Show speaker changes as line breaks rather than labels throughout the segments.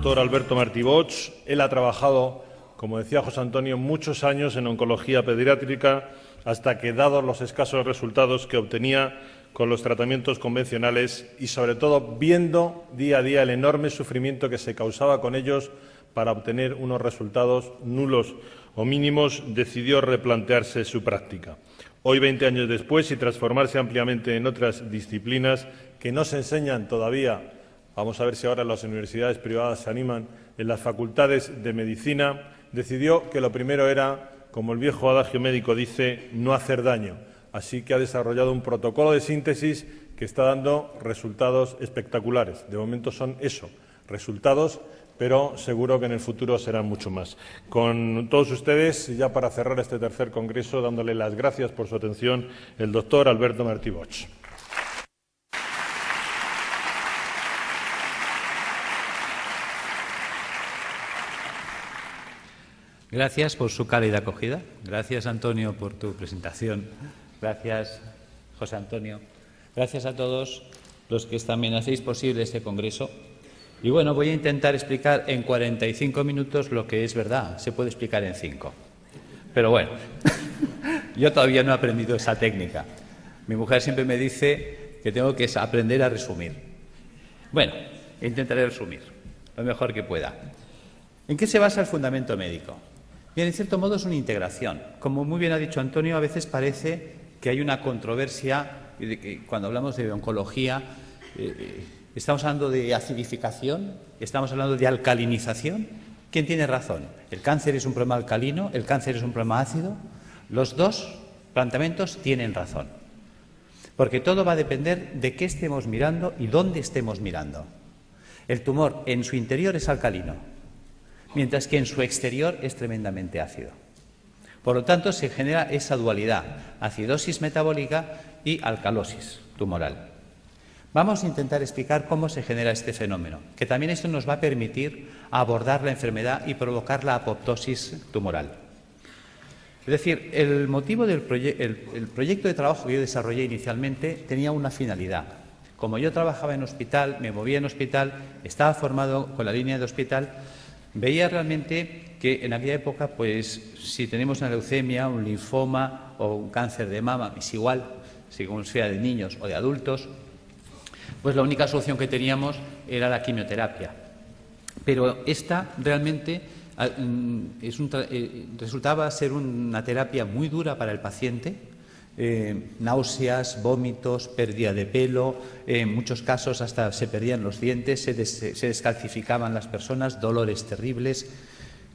doctor Alberto Martí Bosch. Él ha trabajado, como decía José Antonio, muchos años en oncología pediátrica, hasta que, dados los escasos resultados que obtenía con los tratamientos convencionales y, sobre todo, viendo día a día el enorme sufrimiento que se causaba con ellos para obtener unos resultados nulos o mínimos, decidió replantearse su práctica. Hoy, 20 años después, y transformarse ampliamente en otras disciplinas que no se enseñan todavía, vamos a ver si ahora las universidades privadas se animan, en las facultades de medicina, decidió que lo primero era, como el viejo adagio médico dice, no hacer daño. Así que ha desarrollado un protocolo de síntesis que está dando resultados espectaculares. De momento son eso, resultados, pero seguro que en el futuro serán mucho más. Con todos ustedes, ya para cerrar este tercer congreso, dándole las gracias por su atención, el doctor Alberto Martí Bosch.
Gracias por su cálida acogida. Gracias, Antonio, por tu presentación. Gracias, José Antonio. Gracias a todos los que también hacéis posible este congreso. Y bueno, voy a intentar explicar en 45 minutos lo que es verdad. Se puede explicar en 5. Pero bueno, yo todavía no he aprendido esa técnica. Mi mujer siempre me dice que tengo que aprender a resumir. Bueno, intentaré resumir lo mejor que pueda. ¿En qué se basa el fundamento médico? Bien, en cierto modo es una integración. Como muy bien ha dicho Antonio, a veces parece que hay una controversia cuando hablamos de oncología. ¿Estamos hablando de acidificación? ¿Estamos hablando de alcalinización? ¿Quién tiene razón? ¿El cáncer es un problema alcalino? ¿El cáncer es un problema ácido? Los dos planteamientos tienen razón. Porque todo va a depender de qué estemos mirando y dónde estemos mirando. El tumor en su interior es alcalino, mientras que en su exterior es tremendamente ácido. Por lo tanto, se genera esa dualidad, acidosis metabólica y alcalosis tumoral. Vamos a intentar explicar cómo se genera este fenómeno, que también esto nos va a permitir abordar la enfermedad y provocar la apoptosis tumoral. Es decir, el motivo del proyecto de trabajo que yo desarrollé inicialmente tenía una finalidad. Como yo trabajaba en hospital, me movía en hospital, estaba formado con la línea de hospital, veía realmente que en aquella época, pues, si tenemos una leucemia, un linfoma o un cáncer de mama, es igual, según sea de niños o de adultos, pues la única solución que teníamos era la quimioterapia. Pero esta realmente resultaba ser una terapia muy dura para el paciente, náuseas, vómitos, pérdida de pelo, en muchos casos hasta se perdían los dientes, se descalcificaban las personas, dolores terribles.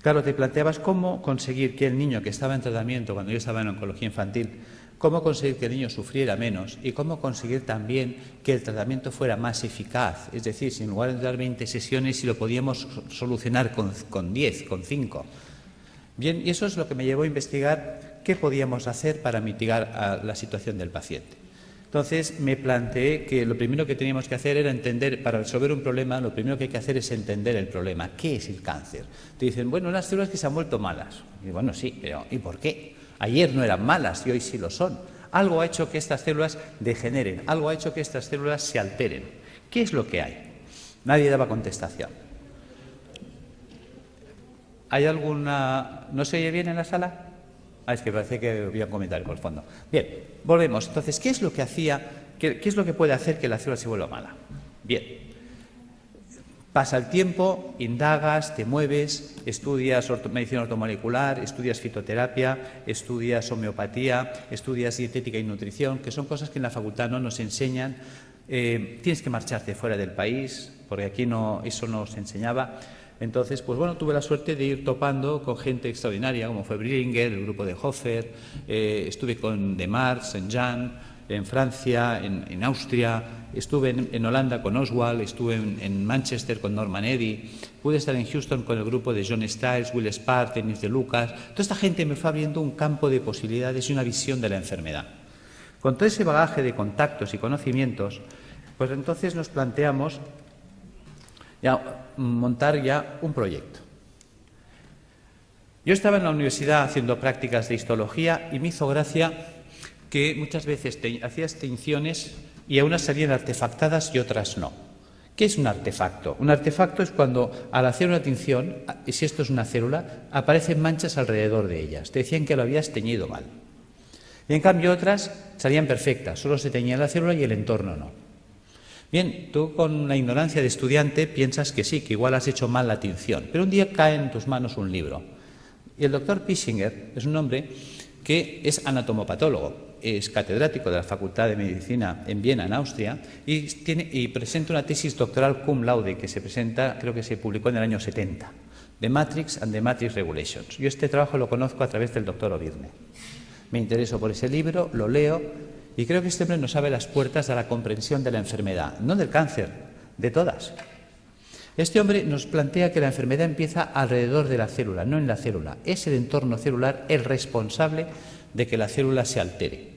Claro, te planteabas cómo conseguir que el niño que estaba en tratamiento, cuando yo estaba en oncología infantil, cómo conseguir que el niño sufriera menos y cómo conseguir también que el tratamiento fuera más eficaz. Es decir, si en lugar de dar 20 sesiones, si lo podíamos solucionar con 10, con 5. Bien, y eso es lo que me llevó a investigar qué podíamos hacer para mitigar la situación del paciente. Entonces, me planteé que lo primero que teníamos que hacer era entender, para resolver un problema, lo primero que hay que hacer es entender el problema. ¿Qué es el cáncer? Te dicen, bueno, unas células que se han vuelto malas. Y bueno, sí, pero ¿y por qué? Ayer no eran malas y hoy sí lo son. Algo ha hecho que estas células degeneren, algo ha hecho que estas células se alteren. ¿Qué es lo que hay? Nadie daba contestación. ¿Hay alguna...? ¿No se oye bien en la sala? Es que parece que había un comentario por el fondo. Bien, volvemos. Entonces, ¿qué es lo que qué es lo que puede hacer que la célula se vuelva mala? Bien. Pasa el tiempo, indagas, te mueves, estudias medicina ortomolecular, estudias fitoterapia, estudias homeopatía, estudias dietética y nutrición, que son cosas que en la facultad no nos enseñan. Tienes que marcharte fuera del país, porque aquí eso no se enseñaba. Entonces, pues bueno, tuve la suerte de ir topando con gente extraordinaria, como fue Brillinger, el grupo de Hofer, estuve con Demar, Saint-Jean, en Francia, en Austria, estuve en Holanda con Oswald, estuve en Manchester con Norman Eddy, pude estar en Houston con el grupo de John Stiles, Will Spark, Denis de Lucas. Toda esta gente me fue abriendo un campo de posibilidades y una visión de la enfermedad. Con todo ese bagaje de contactos y conocimientos, pues entonces nos planteamos montar ya un proyecto. Yo estaba en la universidad haciendo prácticas de histología y me hizo gracia que muchas veces hacía extinciones y a unas salían artefactadas y otras no. ¿Qué es un artefacto? Un artefacto es cuando al hacer una tinción, y si esto es una célula, aparecen manchas alrededor de ellas. Te decían que lo habías teñido mal. Y en cambio otras salían perfectas, solo se teñía la célula y el entorno no. Bien, tú con la ignorancia de estudiante piensas que sí, que igual has hecho mal la tinción, pero un día cae en tus manos un libro. Y el doctor Pischinger es un hombre que es anatomopatólogo, es catedrático de la Facultad de Medicina en Viena, en Austria, y presenta una tesis doctoral cum laude que se presenta, creo que se publicó en el año 70, The Matrix and the Matrix Regulations. Yo este trabajo lo conozco a través del doctor Obirne. Me intereso por ese libro, lo leo, y creo que este hombre nos abre las puertas a la comprensión de la enfermedad, no del cáncer, de todas. Este hombre nos plantea que la enfermedad empieza alrededor de la célula, no en la célula. Es el entorno celular el responsable de que la célula se altere.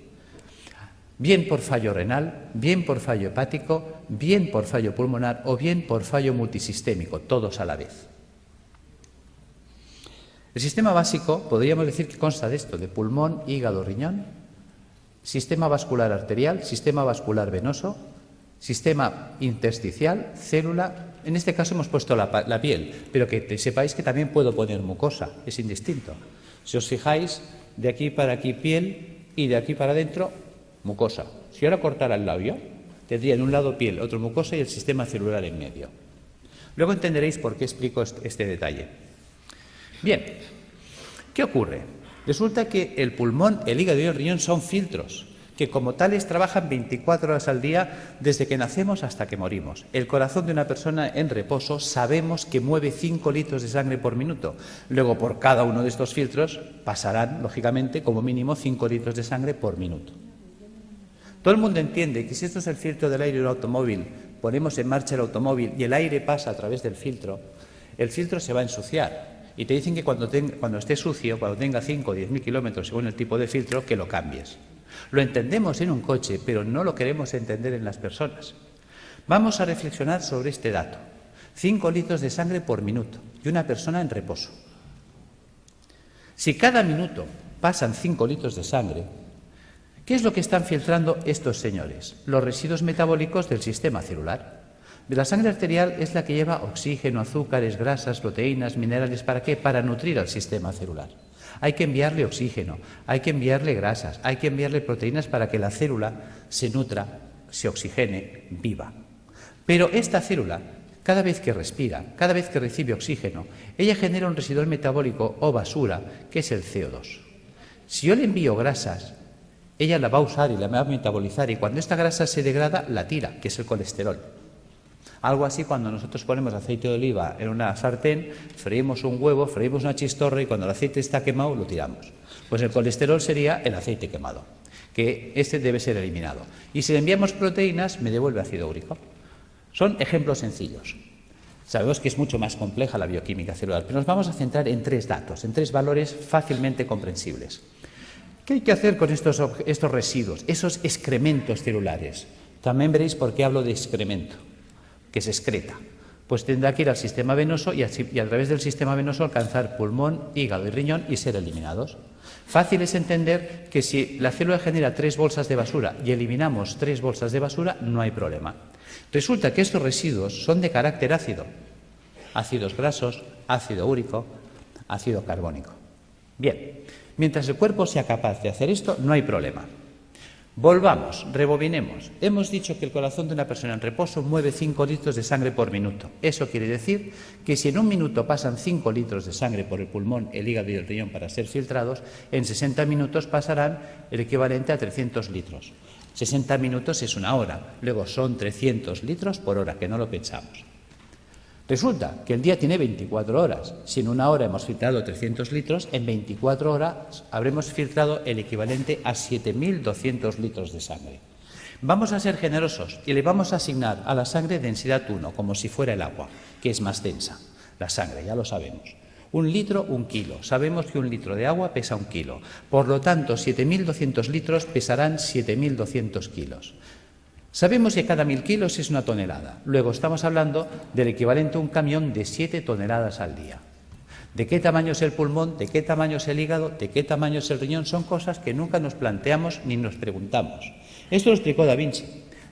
Bien por fallo renal, bien por fallo hepático, bien por fallo pulmonar o bien por fallo multisistémico, todos a la vez. El sistema básico, podríamos decir que consta de esto, de pulmón, hígado, riñón, sistema vascular arterial, sistema vascular venoso, sistema intersticial, célula. En este caso hemos puesto la piel, pero que sepáis que también puedo poner mucosa, es indistinto. Si os fijáis, de aquí para aquí piel y de aquí para adentro mucosa. Si ahora cortara el labio, tendría en un lado piel, otro mucosa y el sistema celular en medio. Luego entenderéis por qué explico este detalle. Bien, ¿qué ocurre? Resulta que el pulmón, el hígado y el riñón son filtros que como tales trabajan 24 horas al día desde que nacemos hasta que morimos. El corazón de una persona en reposo sabemos que mueve 5 litros de sangre por minuto. Luego, por cada uno de estos filtros pasarán, lógicamente, como mínimo 5 litros de sangre por minuto. Todo el mundo entiende que si esto es el filtro del aire de un automóvil, ponemos en marcha el automóvil y el aire pasa a través del filtro, el filtro se va a ensuciar. Y te dicen que cuando esté sucio, cuando tenga 5 o 10.000 kilómetros según el tipo de filtro, que lo cambies. Lo entendemos en un coche, pero no lo queremos entender en las personas. Vamos a reflexionar sobre este dato. 5 litros de sangre por minuto y una persona en reposo. Si cada minuto pasan 5 litros de sangre, ¿qué es lo que están filtrando estos señores? Los residuos metabólicos del sistema celular. La sangre arterial es la que lleva oxígeno, azúcares, grasas, proteínas, minerales. ¿Para qué? Para nutrir al sistema celular. Hay que enviarle oxígeno, hay que enviarle grasas, hay que enviarle proteínas para que la célula se nutra, se oxigene, viva. Pero esta célula, cada vez que respira, cada vez que recibe oxígeno, ella genera un residual metabólico o basura, que es el CO2. Si yo le envío grasas, ella la va a usar y la va a metabolizar, y cuando esta grasa se degrada, la tira, que es el colesterol. Algo así cuando nosotros ponemos aceite de oliva en una sartén, freímos un huevo, freímos una chistorra y cuando el aceite está quemado lo tiramos. Pues el colesterol sería el aceite quemado, que este debe ser eliminado. Y si le enviamos proteínas, me devuelve ácido úrico. Son ejemplos sencillos. Sabemos que es mucho más compleja la bioquímica celular, pero nos vamos a centrar en 3 datos, en 3 valores fácilmente comprensibles. ¿Qué hay que hacer con estos residuos, esos excrementos celulares? También veréis por qué hablo de excremento, que se excreta. Pues tendrá que ir al sistema venoso y a través del sistema venoso alcanzar pulmón, hígado y riñón y ser eliminados. Fácil es entender que si la célula genera 3 bolsas de basura y eliminamos 3 bolsas de basura, no hay problema. Resulta que estos residuos son de carácter ácido. Ácidos grasos, ácido úrico, ácido carbónico. Bien, mientras el cuerpo sea capaz de hacer esto, no hay problema. Volvamos, rebobinemos. Hemos dicho que el corazón de una persona en reposo mueve 5 litros de sangre por minuto. Eso quiere decir que si en un minuto pasan 5 litros de sangre por el pulmón, el hígado y el riñón para ser filtrados, en 60 minutos pasarán el equivalente a 300 litros. 60 minutos es una hora, luego son 300 litros por hora, que no lo pensamos. Resulta que el día tiene 24 horas. Si en una hora hemos filtrado 300 litros, en 24 horas habremos filtrado el equivalente a 7.200 litros de sangre. Vamos a ser generosos y le vamos a asignar a la sangre densidad 1, como si fuera el agua, que es más densa. La sangre, ya lo sabemos. 1 litro, 1 kilo. Sabemos que 1 litro de agua pesa 1 kilo. Por lo tanto, 7.200 litros pesarán 7.200 kilos. Sabemos que cada 1.000 kilos es una tonelada. Luego estamos hablando del equivalente a un camión de 7 toneladas al día. ¿De qué tamaño es el pulmón? ¿De qué tamaño es el hígado? ¿De qué tamaño es el riñón? Son cosas que nunca nos planteamos ni nos preguntamos. Esto lo explicó Da Vinci.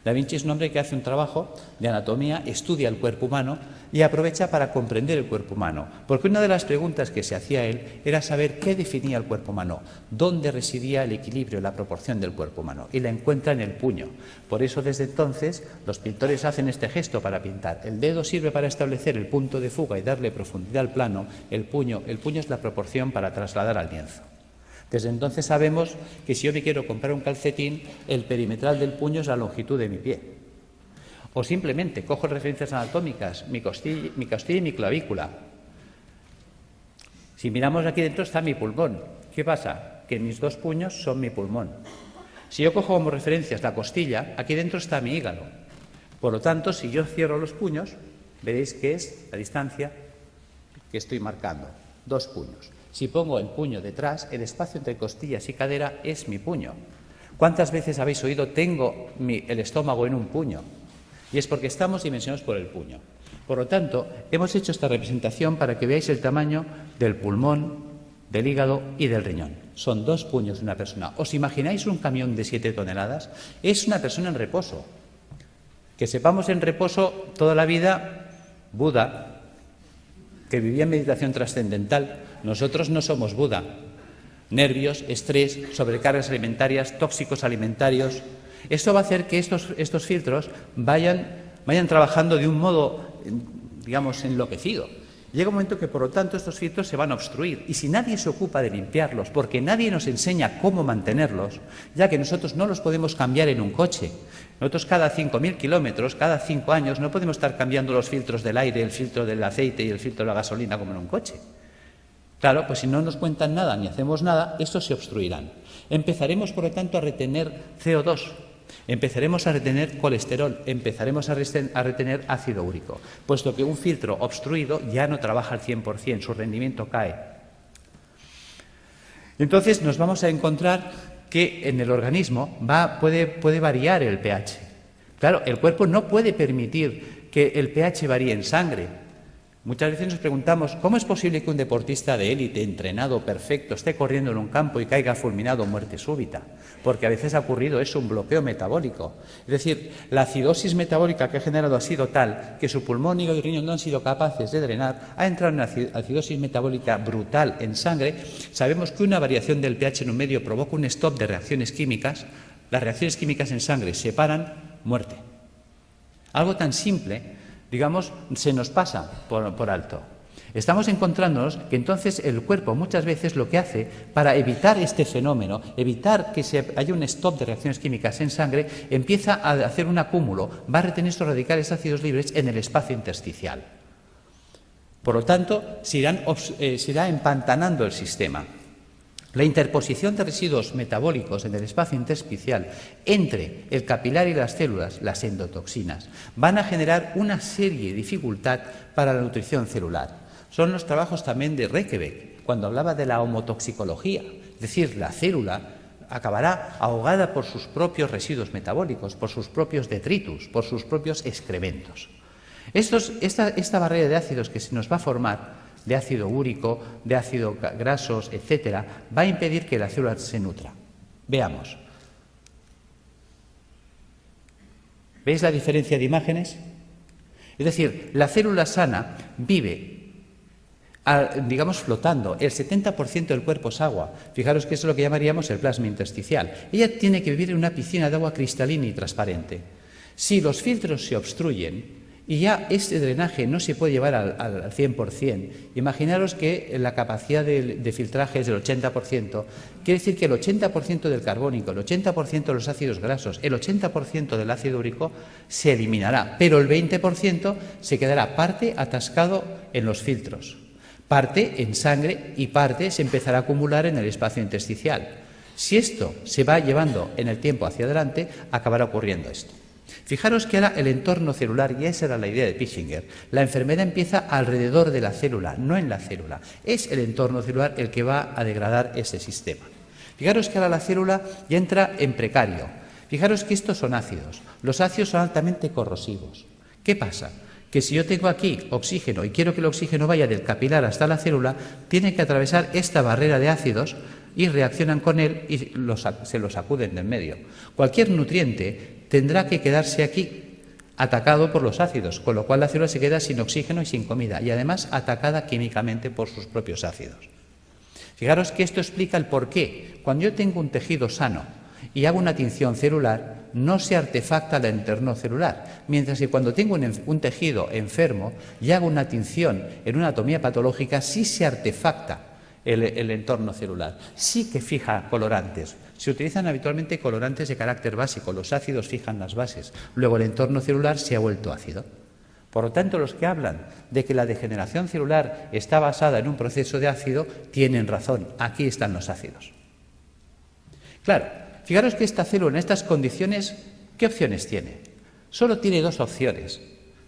Da Vinci es un hombre que hace un trabajo de anatomía, estudia el cuerpo humano y aprovecha para comprender el cuerpo humano. Porque una de las preguntas que se hacía él era saber qué definía el cuerpo humano, dónde residía el equilibrio, la proporción del cuerpo humano. Y la encuentra en el puño. Por eso, desde entonces, los pintores hacen este gesto para pintar. El dedo sirve para establecer el punto de fuga y darle profundidad al plano. El puño es la proporción para trasladar al lienzo. Desde entonces sabemos que si yo me quiero comprar un calcetín, el perimetral del puño es la longitud de mi pie. O simplemente cojo referencias anatómicas, mi costilla y mi clavícula. Si miramos aquí dentro está mi pulmón. ¿Qué pasa? Que mis dos puños son mi pulmón. Si yo cojo como referencias la costilla, aquí dentro está mi hígado. Por lo tanto, si yo cierro los puños, veréis que es la distancia que estoy marcando, 2 puños. Si pongo el puño detrás, el espacio entre costillas y cadera es mi puño. ¿Cuántas veces habéis oído tengo el estómago en un puño? Y es porque estamos dimensionados por el puño. Por lo tanto, hemos hecho esta representación para que veáis el tamaño del pulmón, del hígado y del riñón. Son 2 puños de una persona. ¿Os imagináis un camión de 7 toneladas? Es una persona en reposo. Que sepamos en reposo toda la vida, Buda, que vivía en meditación trascendental. Nosotros no somos Buda. Nervios, estrés, sobrecargas alimentarias, tóxicos alimentarios. Esto va a hacer que estos filtros vayan trabajando de un modo, digamos, enloquecido. Llega un momento que, por lo tanto, estos filtros se van a obstruir. Y si nadie se ocupa de limpiarlos, porque nadie nos enseña cómo mantenerlos, ya que nosotros no los podemos cambiar en un coche. Nosotros cada 5.000 kilómetros, cada 5 años, no podemos estar cambiando los filtros del aire, el filtro del aceite y el filtro de la gasolina como en un coche. Claro, pues si no nos cuentan nada ni hacemos nada, estos se obstruirán. Empezaremos, por lo tanto, a retener CO2, empezaremos a retener colesterol, empezaremos a retener ácido úrico, puesto que un filtro obstruido ya no trabaja al 100%, su rendimiento cae. Entonces nos vamos a encontrar que en el organismo puede variar el pH. Claro, el cuerpo no puede permitir que el pH varíe en sangre. Muchas veces nos preguntamos, ¿cómo es posible que un deportista de élite, entrenado, perfecto, esté corriendo en un campo y caiga fulminado muerte súbita? Porque a veces ha ocurrido eso, un bloqueo metabólico. Es decir, la acidosis metabólica que ha generado ha sido tal que su pulmón, hígado y riñón no han sido capaces de drenar, ha entrado en una acidosis metabólica brutal en sangre. Sabemos que una variación del pH en un medio provoca un stop de reacciones químicas. Las reacciones químicas en sangre se paran, muerte. Algo tan simple, digamos, se nos pasa por alto. Estamos encontrándonos que entonces el cuerpo muchas veces lo que hace para evitar este fenómeno, evitar que haya un stop de reacciones químicas en sangre, empieza a hacer un acúmulo, va a retener estos radicales ácidos libres en el espacio intersticial. Por lo tanto, se irá empantanando el sistema. La interposición de residuos metabólicos en el espacio intersticial entre el capilar y las células, las endotoxinas, van a generar una serie de dificultad para la nutrición celular. Son los trabajos también de Reykjavik, cuando hablaba de la homotoxicología, es decir, la célula acabará ahogada por sus propios residuos metabólicos, por sus propios detritus, por sus propios excrementos. Esta barrera de ácidos que se nos va a formar, de ácido úrico, de ácidos grasos, etcétera, va a impedir que la célula se nutra. Veamos. ¿Veis la diferencia de imágenes? Es decir, la célula sana vive, digamos, flotando. El 70% del cuerpo es agua. Fijaros que eso es lo que llamaríamos el plasma intersticial. Ella tiene que vivir en una piscina de agua cristalina y transparente. Si los filtros se obstruyen, y ya este drenaje no se puede llevar al 100%. Imaginaros que la capacidad de filtraje es del 80%. Quiere decir que el 80% del carbónico, el 80% de los ácidos grasos, el 80% del ácido úrico se eliminará, pero el 20% se quedará parte atascado en los filtros, parte en sangre y parte se empezará a acumular en el espacio intersticial. Si esto se va llevando en el tiempo hacia adelante, acabará ocurriendo esto. Fijaros que ahora el entorno celular, y esa era la idea de Pischinger, la enfermedad empieza alrededor de la célula, no en la célula. Es el entorno celular el que va a degradar ese sistema. Fijaros que ahora la célula ya entra en precario. Fijaros que estos son ácidos. Los ácidos son altamente corrosivos. ¿Qué pasa? Que si yo tengo aquí oxígeno y quiero que el oxígeno vaya del capilar hasta la célula, tiene que atravesar esta barrera de ácidos y reaccionan con él y se los sacuden del medio. Cualquier nutriente tendrá que quedarse aquí, atacado por los ácidos, con lo cual la célula se queda sin oxígeno y sin comida, y además atacada químicamente por sus propios ácidos. Fijaros que esto explica el por qué. Cuando yo tengo un tejido sano y hago una tinción celular, no se artefacta el entorno celular, mientras que cuando tengo un tejido enfermo y hago una tinción en una anatomía patológica, sí se artefacta el entorno celular, sí que fija colorantes. Se utilizan habitualmente colorantes de carácter básico, los ácidos fijan las bases, luego el entorno celular se ha vuelto ácido. Por lo tanto, los que hablan de que la degeneración celular está basada en un proceso de ácido, tienen razón, aquí están los ácidos. Claro, fijaros que esta célula en estas condiciones, ¿qué opciones tiene? Solo tiene dos opciones.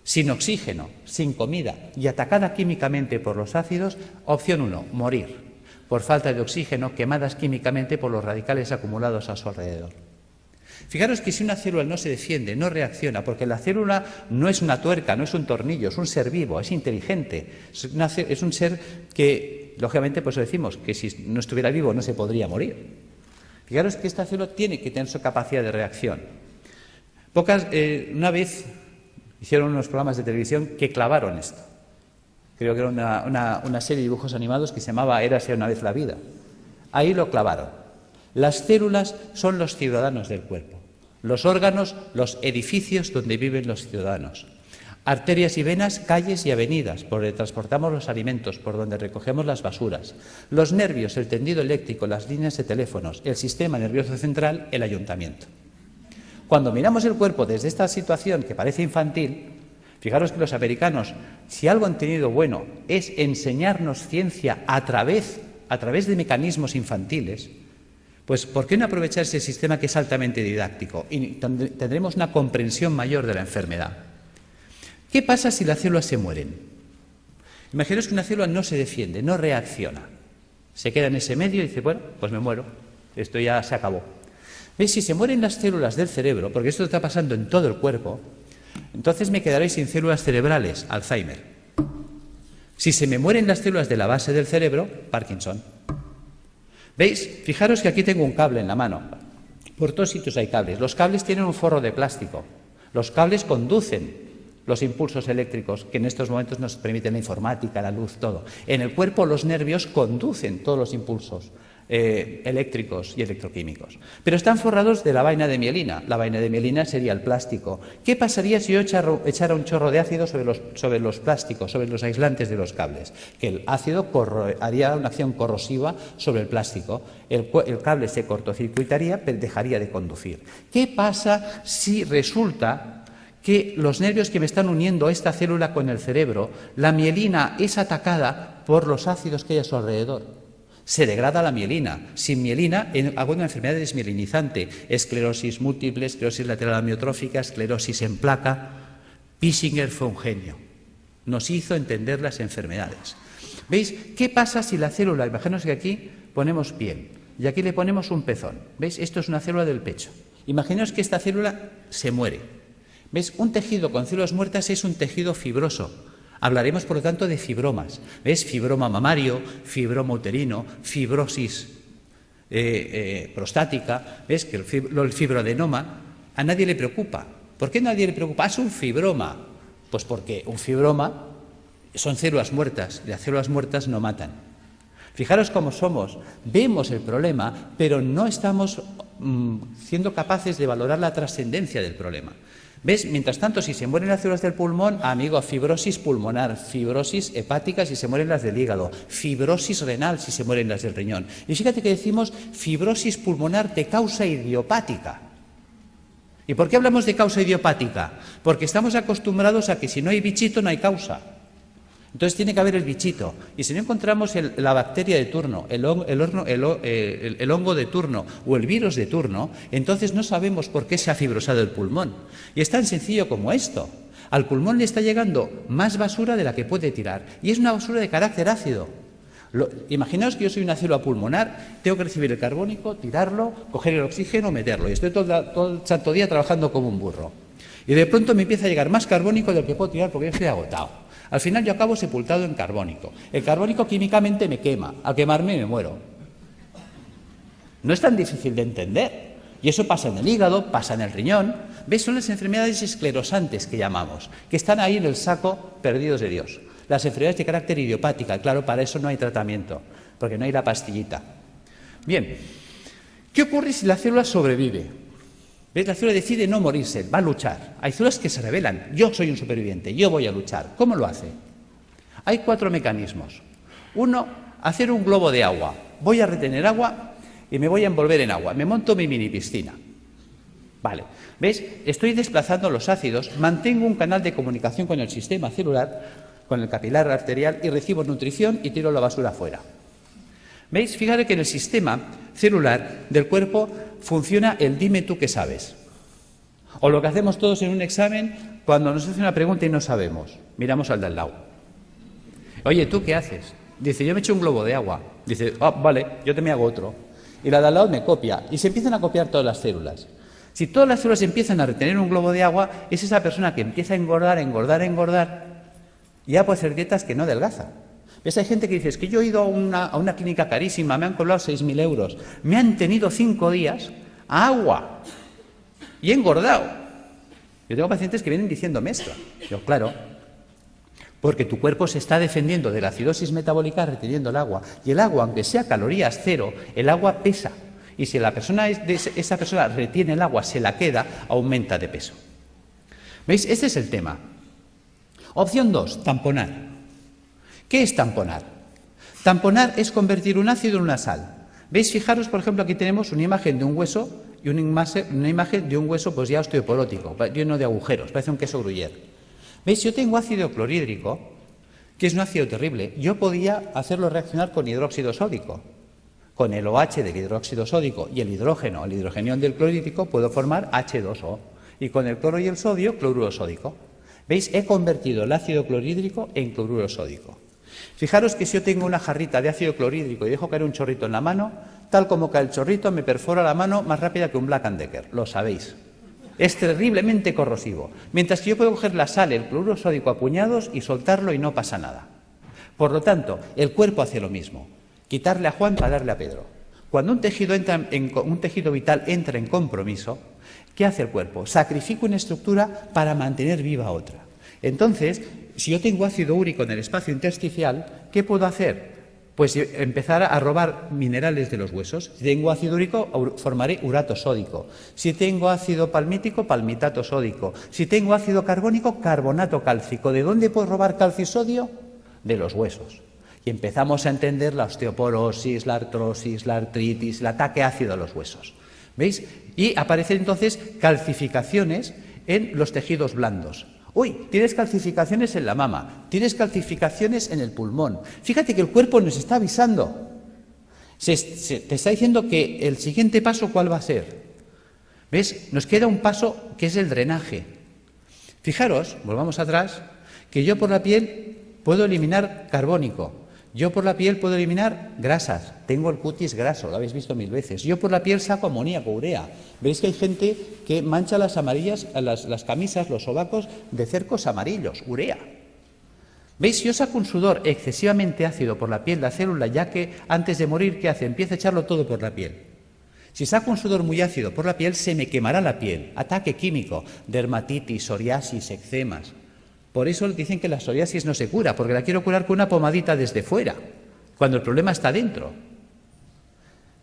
Sin oxígeno, sin comida y atacada químicamente por los ácidos, opción 1, morir por falta de oxígeno, quemadas químicamente por los radicales acumulados a su alrededor. Fijaros que si una célula no se defiende, no reacciona, porque la célula no es una tuerca, no es un tornillo, es un ser vivo, es inteligente, es un ser que, lógicamente, pues decimos que si no estuviera vivo no se podría morir. Fijaros que esta célula tiene que tener su capacidad de reacción. Una vez hicieron unos programas de televisión que clavaron esto. Creo que era una serie de dibujos animados que se llamaba Érase una vez la vida. Ahí lo clavaron. Las células son los ciudadanos del cuerpo. Los órganos, los edificios donde viven los ciudadanos. Arterias y venas, calles y avenidas, por donde transportamos los alimentos, por donde recogemos las basuras. Los nervios, el tendido eléctrico, las líneas de teléfonos, el sistema nervioso central, el ayuntamiento. Cuando miramos el cuerpo desde esta situación que parece infantil, fijaros que los americanos, si algo han tenido bueno, es enseñarnos ciencia a través de mecanismos infantiles, pues ¿por qué no aprovechar ese sistema que es altamente didáctico? Y tendremos una comprensión mayor de la enfermedad. ¿Qué pasa si las células se mueren? Imaginaos que una célula no se defiende, no reacciona. Se queda en ese medio y dice, bueno, pues me muero, esto ya se acabó. ¿Veis? Si se mueren las células del cerebro, porque esto está pasando en todo el cuerpo, entonces me quedaré sin células cerebrales, Alzheimer. Si se me mueren las células de la base del cerebro, Parkinson. ¿Veis? Fijaros que aquí tengo un cable en la mano. Por todos sitios hay cables. Los cables tienen un forro de plástico. Los cables conducen los impulsos eléctricos que en estos momentos nos permiten la informática, la luz, todo. En el cuerpo los nervios conducen todos los impulsos eléctricos y electroquímicos. Pero están forrados de la vaina de mielina. La vaina de mielina sería el plástico. ¿Qué pasaría si yo echara un chorro de ácido sobre los plásticos, sobre los aislantes de los cables? Que el ácido haría una acción corrosiva sobre el plástico. El cable se cortocircuitaría, pero dejaría de conducir. ¿Qué pasa si resulta que los nervios que me están uniendo a esta célula con el cerebro, la mielina es atacada por los ácidos que hay a su alrededor? Se degrada la mielina. Sin mielina hago una enfermedad desmielinizante, esclerosis múltiple, esclerosis lateral amiotrófica, esclerosis en placa. Pissinger fue un genio. Nos hizo entender las enfermedades. ¿Veis? ¿Qué pasa si la célula, imaginaos que aquí ponemos piel y aquí le ponemos un pezón? ¿Veis? Esto es una célula del pecho. Imaginaos que esta célula se muere. ¿Veis? Un tejido con células muertas es un tejido fibroso. Hablaremos, por lo tanto, de fibromas. ¿Ves? Fibroma mamario, fibroma uterino, fibrosis prostática. ¿Ves? Que el fibroadenoma a nadie le preocupa. ¿Por qué a nadie le preocupa? Es un fibroma. Pues porque un fibroma son células muertas y las células muertas no matan. Fijaros cómo somos. Vemos el problema, pero no estamos siendo capaces de valorar la trascendencia del problema. ¿Ves? Mientras tanto, si se mueren las células del pulmón, amigo, fibrosis pulmonar, fibrosis hepática si se mueren las del hígado, fibrosis renal si se mueren las del riñón. Y fíjate que decimos fibrosis pulmonar de causa idiopática. ¿Y por qué hablamos de causa idiopática? Porque estamos acostumbrados a que si no hay bichito no hay causa. Entonces tiene que haber el bichito. Y si no encontramos la bacteria de turno, el hongo de turno o el virus de turno, entonces no sabemos por qué se ha fibrosado el pulmón. Y es tan sencillo como esto. Al pulmón le está llegando más basura de la que puede tirar. Y es una basura de carácter ácido. Imaginaos que yo soy una célula pulmonar, tengo que recibir el carbónico, tirarlo, coger el oxígeno, meterlo. Y estoy todo el santo día trabajando como un burro. Y de pronto me empieza a llegar más carbónico del que puedo tirar porque yo estoy agotado. Al final yo acabo sepultado en carbónico. El carbónico químicamente me quema. Al quemarme me muero. No es tan difícil de entender. Y eso pasa en el hígado, pasa en el riñón. ¿Ves? Son las enfermedades esclerosantes que llamamos, que están ahí en el saco perdidos de Dios. Las enfermedades de carácter idiopática, claro, para eso no hay tratamiento, porque no hay la pastillita. Bien, ¿qué ocurre si la célula sobrevive? ¿Ves? La célula decide no morirse, va a luchar. Hay células que se rebelan. Yo soy un superviviente, yo voy a luchar. ¿Cómo lo hace? Hay 4 mecanismos. Uno, hacer un globo de agua. Voy a retener agua y me voy a envolver en agua. Me monto mi mini piscina. Vale. ¿Ves? Estoy desplazando los ácidos, mantengo un canal de comunicación con el sistema celular, con el capilar arterial, y recibo nutrición y tiro la basura fuera. ¿Veis? Fíjate que en el sistema celular del cuerpo funciona el dime tú qué sabes. O lo que hacemos todos en un examen cuando nos hace una pregunta y no sabemos. Miramos al de al lado. Oye, ¿tú qué haces? Dice, yo me echo un globo de agua. Dice, vale, yo te me hago otro. Y la de al lado me copia. Y se empiezan a copiar todas las células. Si todas las células empiezan a retener un globo de agua, es esa persona que empieza a engordar, y ya puede hacer dietas que no adelgaza. ¿Ves? Hay gente que dice, es que yo he ido a una clínica carísima, me han cobrado 6.000 euros, me han tenido 5 días a agua y he engordado. Yo tengo pacientes que vienen diciéndome esto. Yo, claro, porque tu cuerpo se está defendiendo de la acidosis metabólica reteniendo el agua. Y el agua, aunque sea calorías cero, el agua pesa. Y si esa persona retiene el agua, se la queda, aumenta de peso. ¿Veis? Este es el tema. Opción 2, tamponar. ¿Qué es tamponar? Tamponar es convertir un ácido en una sal. ¿Veis? Fijaros, por ejemplo, aquí tenemos una imagen de un hueso y una imagen de un hueso pues ya osteoporótico, lleno de agujeros, parece un queso gruyère. ¿Veis? Yo tengo ácido clorhídrico, que es un ácido terrible. Yo podía hacerlo reaccionar con hidróxido sódico. Con el OH del hidróxido sódico y el hidrogenión del clorhídrico, puedo formar H2O. Y con el cloro y el sodio, cloruro sódico. ¿Veis? He convertido el ácido clorhídrico en cloruro sódico. Fijaros que si yo tengo una jarrita de ácido clorhídrico y dejo caer un chorrito en la mano, tal como cae el chorrito, me perfora la mano más rápida que un Black & Decker. Lo sabéis. Es terriblemente corrosivo. Mientras que yo puedo coger la sal, el cloruro sódico a puñados y soltarlo y no pasa nada. Por lo tanto, el cuerpo hace lo mismo. Quitarle a Juan para darle a Pedro. Cuando un tejido vital entra en compromiso, ¿qué hace el cuerpo? Sacrifica una estructura para mantener viva otra. Entonces, si yo tengo ácido úrico en el espacio intersticial, ¿qué puedo hacer? Pues empezar a robar minerales de los huesos. Si tengo ácido úrico, formaré urato sódico. Si tengo ácido palmítico, palmitato sódico. Si tengo ácido carbónico, carbonato cálcico. ¿De dónde puedo robar calcio y sodio? De los huesos. Y empezamos a entender la osteoporosis, la artrosis, la artritis, el ataque ácido a los huesos. ¿Veis? Y aparecen entonces calcificaciones en los tejidos blandos. Uy, tienes calcificaciones en la mama, tienes calcificaciones en el pulmón. Fíjate que el cuerpo nos está avisando. Te está diciendo que el siguiente paso, ¿cuál va a ser? ¿Ves? Nos queda un paso que es el drenaje. Fijaros, volvamos atrás, que yo por la piel puedo eliminar carbónico. Yo por la piel puedo eliminar grasas. Tengo el cutis graso, lo habéis visto 1000 veces. Yo por la piel saco amoníaco, urea. Veis que hay gente que mancha las camisas, los sobacos de cercos amarillos, urea. ¿Veis? Si yo saco un sudor excesivamente ácido por la piel, la célula, ya que antes de morir, ¿qué hace? Empieza a echarlo todo por la piel. Si saco un sudor muy ácido por la piel, se me quemará la piel. Ataque químico, dermatitis, psoriasis, eczemas. Por eso dicen que la psoriasis no se cura, porque la quiero curar con una pomadita desde fuera, cuando el problema está dentro.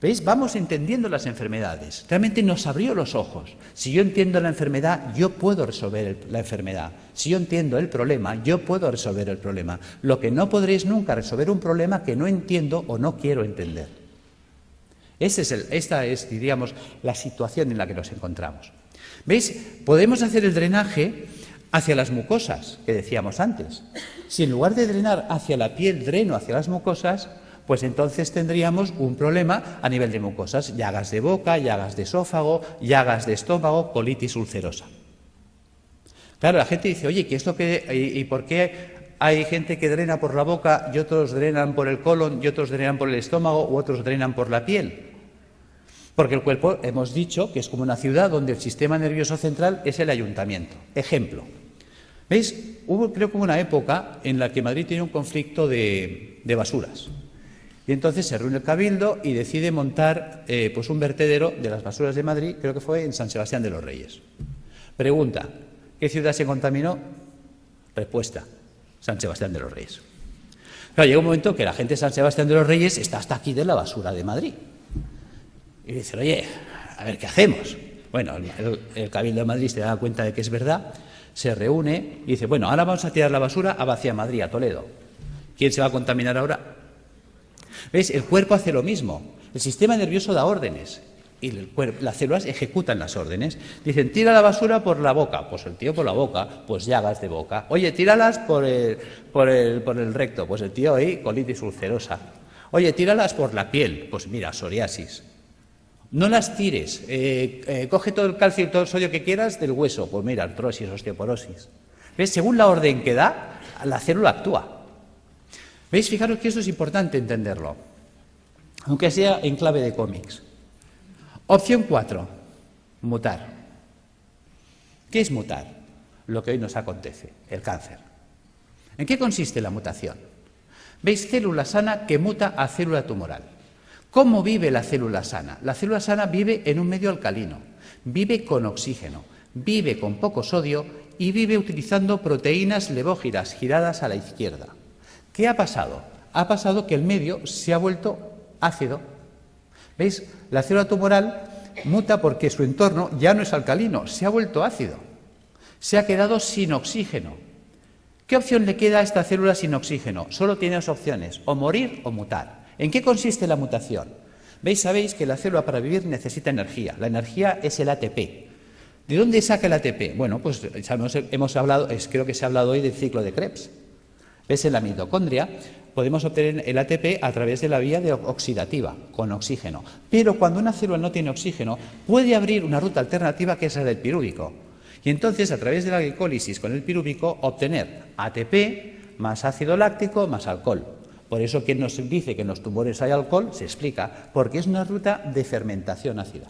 ¿Veis? Vamos entendiendo las enfermedades. Realmente nos abrió los ojos. Si yo entiendo la enfermedad, yo puedo resolver la enfermedad. Si yo entiendo el problema, yo puedo resolver el problema. Lo que no podréis nunca resolver un problema que no entiendo o no quiero entender. Esta es, diríamos, la situación en la que nos encontramos. ¿Veis? Podemos hacer el drenaje hacia las mucosas, que decíamos antes. Si en lugar de drenar hacia la piel, dreno hacia las mucosas, pues entonces tendríamos un problema a nivel de mucosas, llagas de boca, llagas de esófago, llagas de estómago, colitis ulcerosa. Claro, la gente dice, oye, ¿qué es lo que y por qué hay gente que drena por la boca y otros drenan por el colon y otros drenan por el estómago u otros drenan por la piel? Porque el cuerpo, hemos dicho, que es como una ciudad donde el sistema nervioso central es el ayuntamiento. Ejemplo. ¿Veis? Creo que hubo una época en la que Madrid tenía un conflicto de basuras. Y entonces se reúne el Cabildo y decide montar pues un vertedero de las basuras de Madrid, creo que fue en San Sebastián de los Reyes. Pregunta, ¿qué ciudad se contaminó? Respuesta, San Sebastián de los Reyes. Claro, llega un momento que la gente de San Sebastián de los Reyes está hasta aquí de la basura de Madrid. Y dicen, oye, a ver, ¿qué hacemos? Bueno, el Cabildo de Madrid se da cuenta de que es verdad, se reúne y dice, bueno, ahora vamos a tirar la basura hacia Madrid, a Toledo. ¿Quién se va a contaminar ahora? ¿Ves? El cuerpo hace lo mismo. El sistema nervioso da órdenes y las células ejecutan las órdenes. Dicen, tira la basura por la boca. Pues el tío por la boca, pues llagas de boca. Oye, tíralas por el recto. Pues el tío ahí, colitis ulcerosa. Oye, tíralas por la piel. Pues mira, psoriasis. No las tires. Coge todo el calcio y todo el sodio que quieras del hueso. Pues mira, artrosis, osteoporosis. ¿Ves? Según la orden que da, la célula actúa. ¿Veis? Fijaros que eso es importante entenderlo, aunque sea en clave de cómics. Opción 4, mutar. ¿Qué es mutar? Lo que hoy nos acontece, el cáncer. ¿En qué consiste la mutación? ¿Veis? Célula sana que muta a célula tumoral. ¿Cómo vive la célula sana? La célula sana vive en un medio alcalino, vive con oxígeno, vive con poco sodio y vive utilizando proteínas levógiras giradas a la izquierda. ¿Qué ha pasado? Ha pasado que el medio se ha vuelto ácido. ¿Veis? La célula tumoral muta porque su entorno ya no es alcalino, se ha vuelto ácido. Se ha quedado sin oxígeno. ¿Qué opción le queda a esta célula sin oxígeno? Solo tiene dos opciones, o morir o mutar. ¿En qué consiste la mutación? ¿Veis? Sabéis que la célula para vivir necesita energía. La energía es el ATP. ¿De dónde saca el ATP? Bueno, pues hemos hablado, creo que se ha hablado hoy del ciclo de Krebs. ¿Ves? En la mitocondria podemos obtener el ATP a través de la vía oxidativa, con oxígeno. Pero cuando una célula no tiene oxígeno, puede abrir una ruta alternativa que es la del pirúvico. Y entonces, a través de la glicólisis con el pirúvico, obtener ATP más ácido láctico más alcohol. Por eso, quien nos dice que en los tumores hay alcohol, se explica, porque es una ruta de fermentación ácida.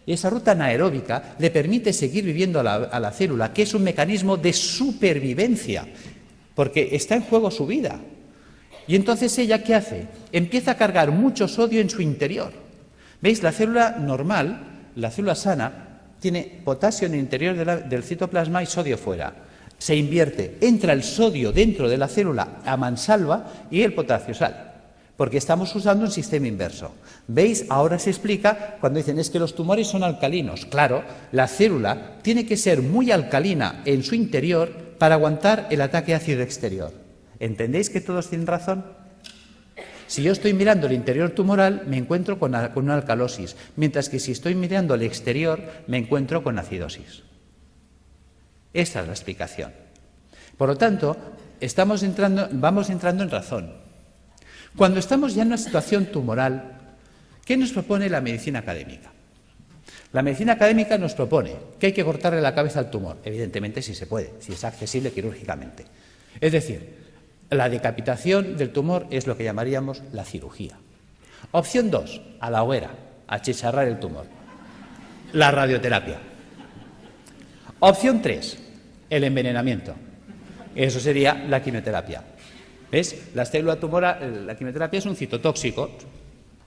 Y esa ruta anaeróbica le permite seguir viviendo a la célula, que es un mecanismo de supervivencia, porque está en juego su vida. Y entonces ella, ¿qué hace? Empieza a cargar mucho sodio en su interior. ¿Veis? La célula normal, la célula sana, tiene potasio en el interior del citoplasma y sodio fuera. Se invierte, entra el sodio dentro de la célula a mansalva y el potasio sale, porque estamos usando un sistema inverso. ¿Veis? Ahora se explica cuando dicen es que los tumores son alcalinos. Claro, la célula tiene que ser muy alcalina en su interior para aguantar el ataque ácido exterior. ¿Entendéis que todos tienen razón? Si yo estoy mirando el interior tumoral, me encuentro con una alcalosis, mientras que si estoy mirando el exterior, me encuentro con acidosis. Esta es la explicación. Por lo tanto, vamos entrando en razón. Cuando estamos ya en una situación tumoral, ¿qué nos propone la medicina académica? La medicina académica nos propone que hay que cortarle la cabeza al tumor, evidentemente si se puede, si es accesible quirúrgicamente. Es decir, la decapitación del tumor es lo que llamaríamos la cirugía. Opción 2, a la hoguera, achicharrar el tumor. La radioterapia. Opción 3, el envenenamiento. Eso sería la quimioterapia. ¿Ves? La célula tumoral, la quimioterapia es un citotóxico,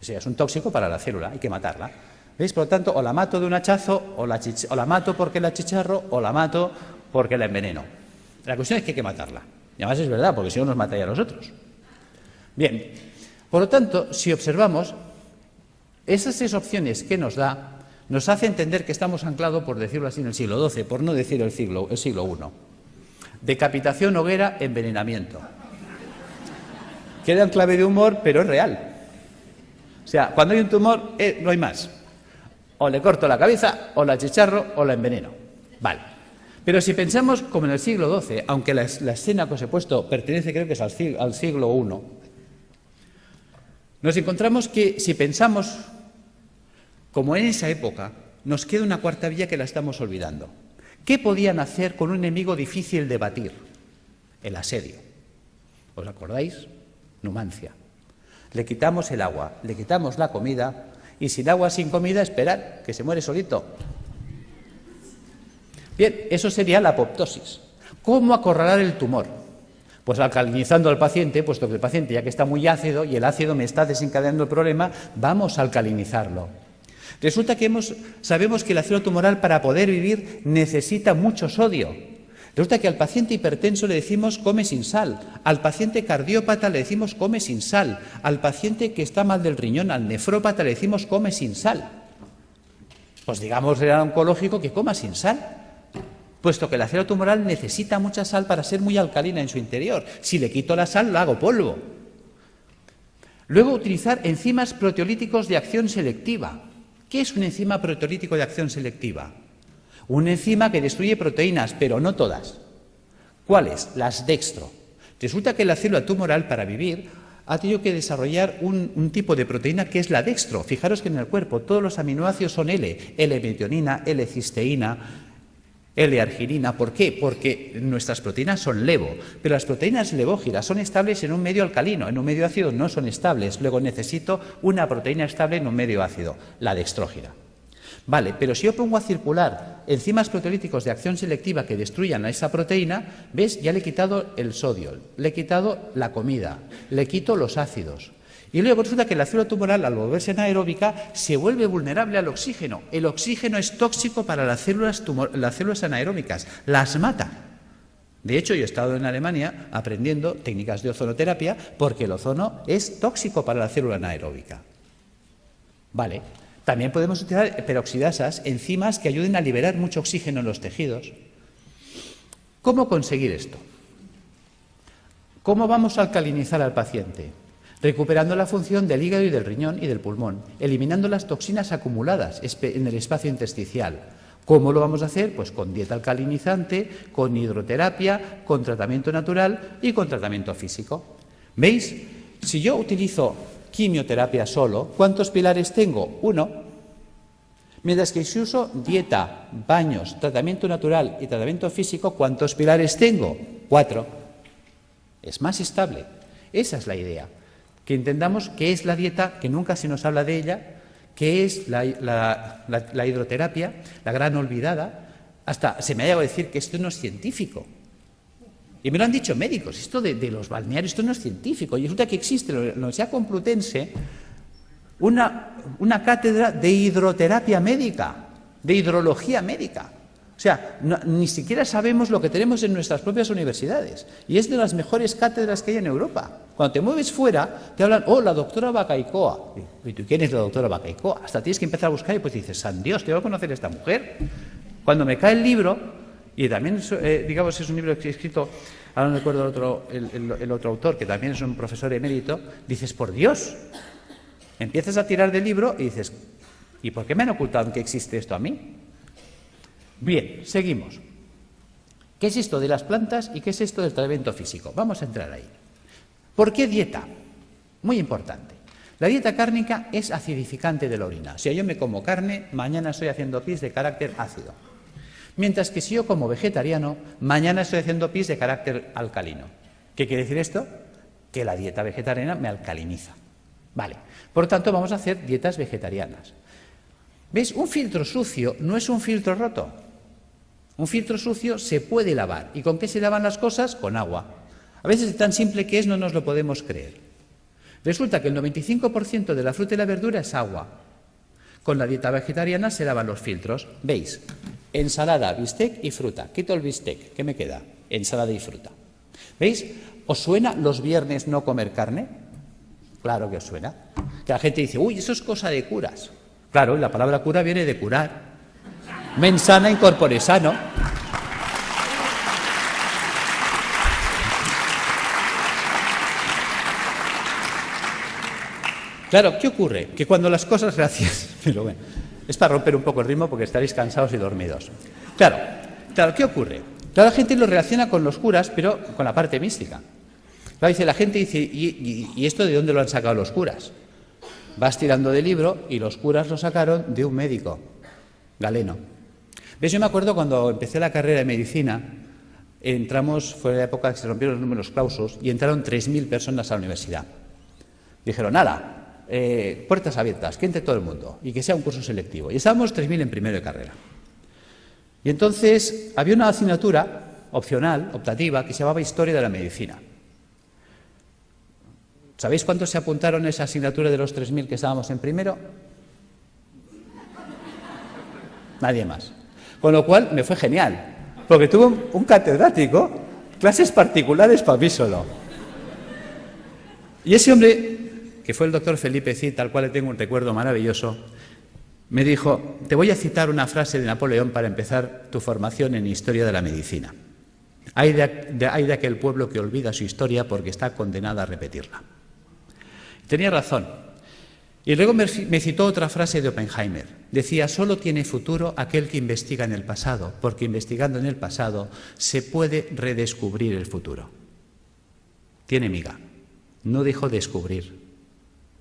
o sea, es un tóxico para la célula, hay que matarla. ¿Veis? Por lo tanto, o la mato de un hachazo, o la mato porque la achicharro, o la mato porque la enveneno. La cuestión es que hay que matarla. Y además es verdad, porque si no nos mataría a nosotros. Bien, por lo tanto, si observamos, esas 6 opciones que nos da, nos hace entender que estamos anclados, por decirlo así, en el siglo XII, por no decir el siglo I. Decapitación, hoguera, envenenamiento. Queda en clave de humor, pero es real. O sea, cuando hay un tumor, no hay más. O le corto la cabeza, o la achicharro, o la enveneno. Vale. Pero si pensamos como en el siglo XII, aunque la escena que os he puesto pertenece, creo que es al siglo I, nos encontramos que si pensamos como en esa época, nos queda una cuarta vía que la estamos olvidando. ¿Qué podían hacer con un enemigo difícil de batir? El asedio. ¿Os acordáis? Numancia. Le quitamos el agua, le quitamos la comida, y sin agua, sin comida, esperar, que se muere solito. Bien, eso sería la apoptosis. ¿Cómo acorralar el tumor?
Pues alcalinizando al paciente, puesto que el paciente ya que está muy ácido y el ácido me está desencadenando el problema, vamos a alcalinizarlo. Resulta que sabemos que el ácido tumoral para poder vivir necesita mucho sodio. Resulta que al paciente hipertenso le decimos come sin sal, al paciente cardiópata le decimos come sin sal, al paciente que está mal del riñón, al nefrópata le decimos come sin sal. Pues digamos al oncológico que coma sin sal, puesto que el ácido tumoral necesita mucha sal para ser muy alcalina en su interior. Si le quito la sal, lo hago polvo. Luego, utilizar enzimas proteolíticos de acción selectiva. ¿Qué es un enzima proteolítico de acción selectiva? Una enzima que destruye proteínas, pero no todas. ¿Cuáles? Las dextro. Resulta que la célula tumoral, para vivir, ha tenido que desarrollar un tipo de proteína que es la dextro. Fijaros que en el cuerpo todos los aminoácidos son L-metionina, L-cisteína, L-arginina. ¿Por qué? Porque nuestras proteínas son levo, pero las proteínas levógiras son estables en un medio alcalino, en un medio ácido no son estables. Luego necesito una proteína estable en un medio ácido, la dextrógira. Vale, pero si yo pongo a circular enzimas proteolíticos de acción selectiva que destruyan a esa proteína, ¿ves? Ya le he quitado el sodio, le he quitado la comida, le quito los ácidos. Y luego resulta que la célula tumoral, al volverse anaeróbica, se vuelve vulnerable al oxígeno. El oxígeno es tóxico para las células anaeróbicas, las mata. De hecho, yo he estado en Alemania aprendiendo técnicas de ozonoterapia porque el ozono es tóxico para la célula anaeróbica. Vale. También podemos utilizar peroxidasas, enzimas que ayuden a liberar mucho oxígeno en los tejidos. ¿Cómo conseguir esto? ¿Cómo vamos a alcalinizar al paciente? Recuperando la función del hígado y del riñón y del pulmón, eliminando las toxinas acumuladas en el espacio intersticial. ¿Cómo lo vamos a hacer? Pues con dieta alcalinizante, con hidroterapia, con tratamiento natural y con tratamiento físico. ¿Veis? Si yo utilizo quimioterapia solo, ¿cuántos pilares tengo? 1. Mientras que si uso dieta, baños, tratamiento natural y tratamiento físico, ¿cuántos pilares tengo? 4. Es más estable. Esa es la idea. Que entendamos qué es la dieta, que nunca se nos habla de ella, qué es la hidroterapia, la gran olvidada. Hasta se me ha llegado a decir que esto no es científico. Y me lo han dicho médicos, esto de los balnearios, esto no es científico. Y resulta que existe en la Universidad Complutense una cátedra de hidroterapia médica, de hidrología médica. O sea, ni siquiera sabemos lo que tenemos en nuestras propias universidades. Y es de las mejores cátedras que hay en Europa. Cuando te mueves fuera, te hablan, oh, la doctora Bacaicoa. ¿Y tú quién es la doctora Bacaicoa? Hasta tienes que empezar a buscar y pues dices, san Dios, tengo que conocer a esta mujer. Cuando me cae el libro, y también, digamos, es un libro que he escrito, ahora no recuerdo el otro autor, que también es un profesor emérito, dices, por Dios, empiezas a tirar del libro y dices, ¿y por qué me han ocultado que existe esto a mí? Bien, seguimos. ¿Qué es esto de las plantas y qué es esto del tratamiento físico? Vamos a entrar ahí. ¿Por qué dieta? Muy importante. La dieta cárnica es acidificante de la orina. Si yo me como carne, mañana estoy haciendo pis de carácter ácido. Mientras que si yo como vegetariano, mañana estoy haciendo pis de carácter alcalino. ¿Qué quiere decir esto? Que la dieta vegetariana me alcaliniza. Vale. Por lo tanto, vamos a hacer dietas vegetarianas. ¿Ves? Un filtro sucio no es un filtro roto. Un filtro sucio se puede lavar. ¿Y con qué se lavan las cosas? Con agua. A veces, tan simple que es, no nos lo podemos creer. Resulta que el 95% de la fruta y la verdura es agua. Con la dieta vegetariana se lavan los filtros. ¿Veis? Ensalada, bistec y fruta. Quito el bistec. ¿Qué me queda? Ensalada y fruta. ¿Veis? ¿Os suena los viernes no comer carne? Claro que os suena. Que la gente dice, uy, eso es cosa de curas. Claro, y la palabra cura viene de curar. Mens sana in corpore sano. Claro, ¿qué ocurre? Que cuando las cosas, gracias, pero bueno, es para romper un poco el ritmo porque estaréis cansados y dormidos. Claro, ¿qué ocurre? Claro, la gente lo relaciona con los curas, pero con la parte mística. Claro, dice, la gente dice, ¿y esto de dónde lo han sacado los curas? Vas tirando del libro y los curas lo sacaron de un médico, Galeno. ¿Ves? Yo me acuerdo cuando empecé la carrera de medicina, fue la época que se rompieron los números clausus y entraron 3.000 personas a la universidad. Dijeron, nada, puertas abiertas, que entre todo el mundo y que sea un curso selectivo. Y estábamos 3.000 en primero de carrera. Y entonces había una asignatura opcional, optativa, que se llamaba Historia de la Medicina. ¿Sabéis cuántos se apuntaron a esa asignatura de los 3.000 que estábamos en primero? Nadie más. Con lo cual me fue genial, porque tuve un catedrático, clases particulares para mí solo. Y ese hombre, que fue el doctor Felipe Cid, al cual le tengo un recuerdo maravilloso, me dijo: te voy a citar una frase de Napoleón para empezar tu formación en historia de la medicina. Hay de aquel pueblo que olvida su historia porque está condenado a repetirla. Tenía razón. Y luego me citó otra frase de Oppenheimer. Decía: solo tiene futuro aquel que investiga en el pasado, porque investigando en el pasado se puede redescubrir el futuro. Tiene miga. No dijo descubrir,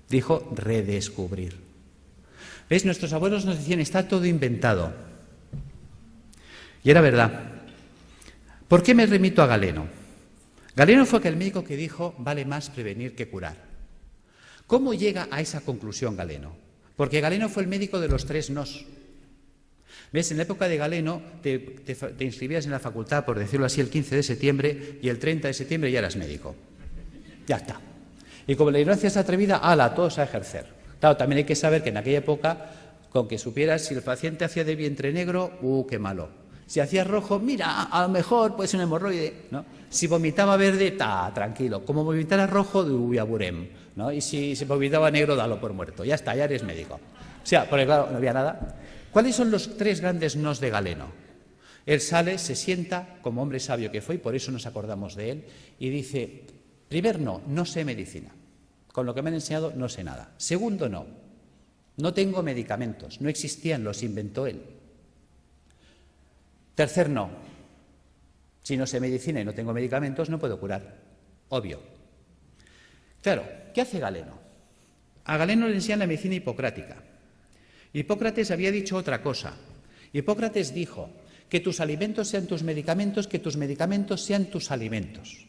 dijo redescubrir. ¿Veis? Nuestros abuelos nos decían: está todo inventado. Y era verdad. ¿Por qué me remito a Galeno? Galeno fue aquel médico que dijo: vale más prevenir que curar. ¿Cómo llega a esa conclusión Galeno? Porque Galeno fue el médico de los 3 nos. ¿Ves? En la época de Galeno te inscribías en la facultad, por decirlo así, el 15 de septiembre y el 30 de septiembre ya eras médico. Ya está. Y como la ignorancia es atrevida, ¡hala!, todos a ejercer. Claro, también hay que saber que en aquella época, con que supieras si el paciente hacía de vientre negro, ¡qué malo! Si hacía rojo, mira, a lo mejor puede ser un hemorroide, ¿no? Si vomitaba verde, tranquilo. Como vomitara rojo, aburem, ¿no? Y si vomitaba negro, dalo por muerto. Ya está, ya eres médico. O sea, porque claro, no había nada. ¿Cuáles son los 3 grandes nos de Galeno? Él sale, se sienta, como hombre sabio que fue, y por eso nos acordamos de él, y dice: primer no sé medicina. Con lo que me han enseñado no sé nada. Segundo no tengo medicamentos, no existían, los inventó él. Tercer no, si no sé medicina y no tengo medicamentos no puedo curar, obvio. Claro, ¿qué hace Galeno? A Galeno le enseñan la medicina hipocrática. Hipócrates había dicho otra cosa. Hipócrates dijo: que tus alimentos sean tus medicamentos, que tus medicamentos sean tus alimentos.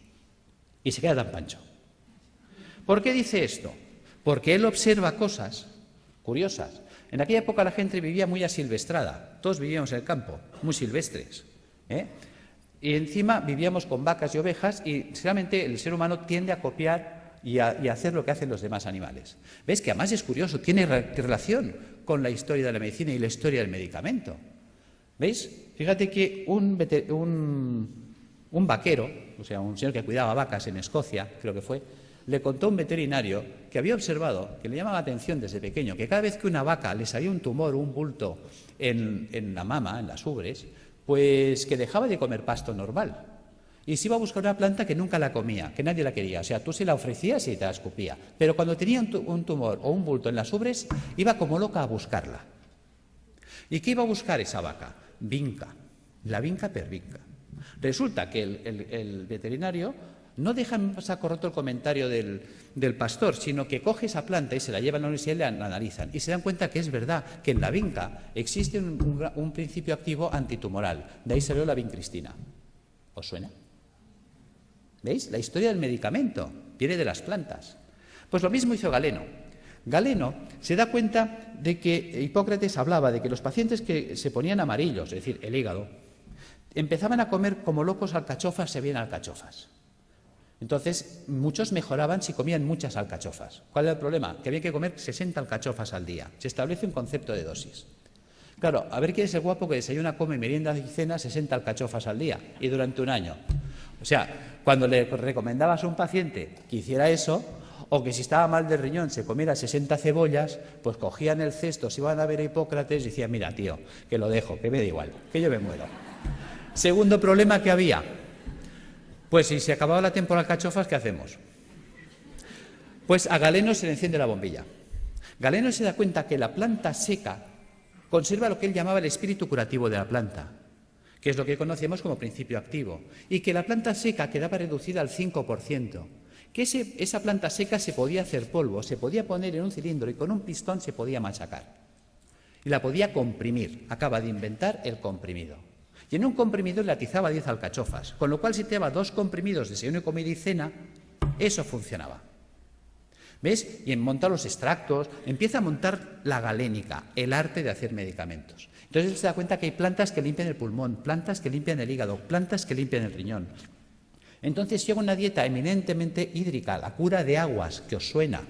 Y se queda tan pancho. ¿Por qué dice esto? Porque él observa cosas curiosas. En aquella época la gente vivía muy asilvestrada, todos vivíamos en el campo, muy silvestres, y encima vivíamos con vacas y ovejas, y realmente el ser humano tiende a copiar y a hacer lo que hacen los demás animales. ¿Ves? Que además es curioso, tiene relación con la historia de la medicina y la historia del medicamento. ¿Veis? Fíjate que un vaquero, o sea, un señor que cuidaba vacas en Escocia, creo que fue, le contó a un veterinario que había observado, que le llamaba la atención desde pequeño, que cada vez que una vaca le salía un tumor o un bulto en la mama, en las ubres, pues que dejaba de comer pasto normal y se iba a buscar una planta que nunca la comía, que nadie la quería. O sea, tú se la ofrecías y te la escupía. Pero cuando tenía un tumor o un bulto en las ubres, iba como loca a buscarla. ¿Y qué iba a buscar esa vaca? Vinca, la vinca per vinca. Resulta que el veterinario no deja en saco roto el comentario del pastor, sino que coge esa planta y se la lleva a la universidad y la analizan. Y se dan cuenta que es verdad, que en la vinca existe un principio activo antitumoral. De ahí salió la vincristina. ¿Os suena? ¿Veis? La historia del medicamento viene de las plantas. Pues lo mismo hizo Galeno. Galeno se da cuenta de que Hipócrates hablaba de que los pacientes que se ponían amarillos, es decir, el hígado, empezaban a comer como locos alcachofas, se veían alcachofas. Entonces, muchos mejoraban si comían muchas alcachofas. ¿Cuál era el problema? Que había que comer 60 alcachofas al día. Se establece un concepto de dosis. Claro, a ver quién es el guapo que desayuna, come, merienda y cena 60 alcachofas al día y durante un año. O sea, cuando le recomendabas a un paciente que hiciera eso, o que si estaba mal del riñón se comiera 60 cebollas, pues cogían el cesto, se iban a ver a Hipócrates y decían: mira, tío, que lo dejo, que me da igual, que yo me muero. Segundo problema que había: pues si se acababa la temporada de alcachofas, ¿qué hacemos? Pues a Galeno se le enciende la bombilla. Galeno se da cuenta que la planta seca conserva lo que él llamaba el espíritu curativo de la planta, que es lo que conocemos como principio activo, y que la planta seca quedaba reducida al 5%, que esa planta seca se podía hacer polvo, se podía poner en un cilindro y con un pistón se podía machacar. Y la podía comprimir. Acaba de inventar el comprimido. Y en un comprimido le atizaba 10 alcachofas, con lo cual si te daba 2 comprimidos de desayuno, comida y cena, eso funcionaba. ¿Ves? Y en montar los extractos, empieza a montar la galénica, el arte de hacer medicamentos. Entonces él se da cuenta que hay plantas que limpian el pulmón, plantas que limpian el hígado, plantas que limpian el riñón. Entonces llega una dieta eminentemente hídrica, la cura de aguas, que os suena,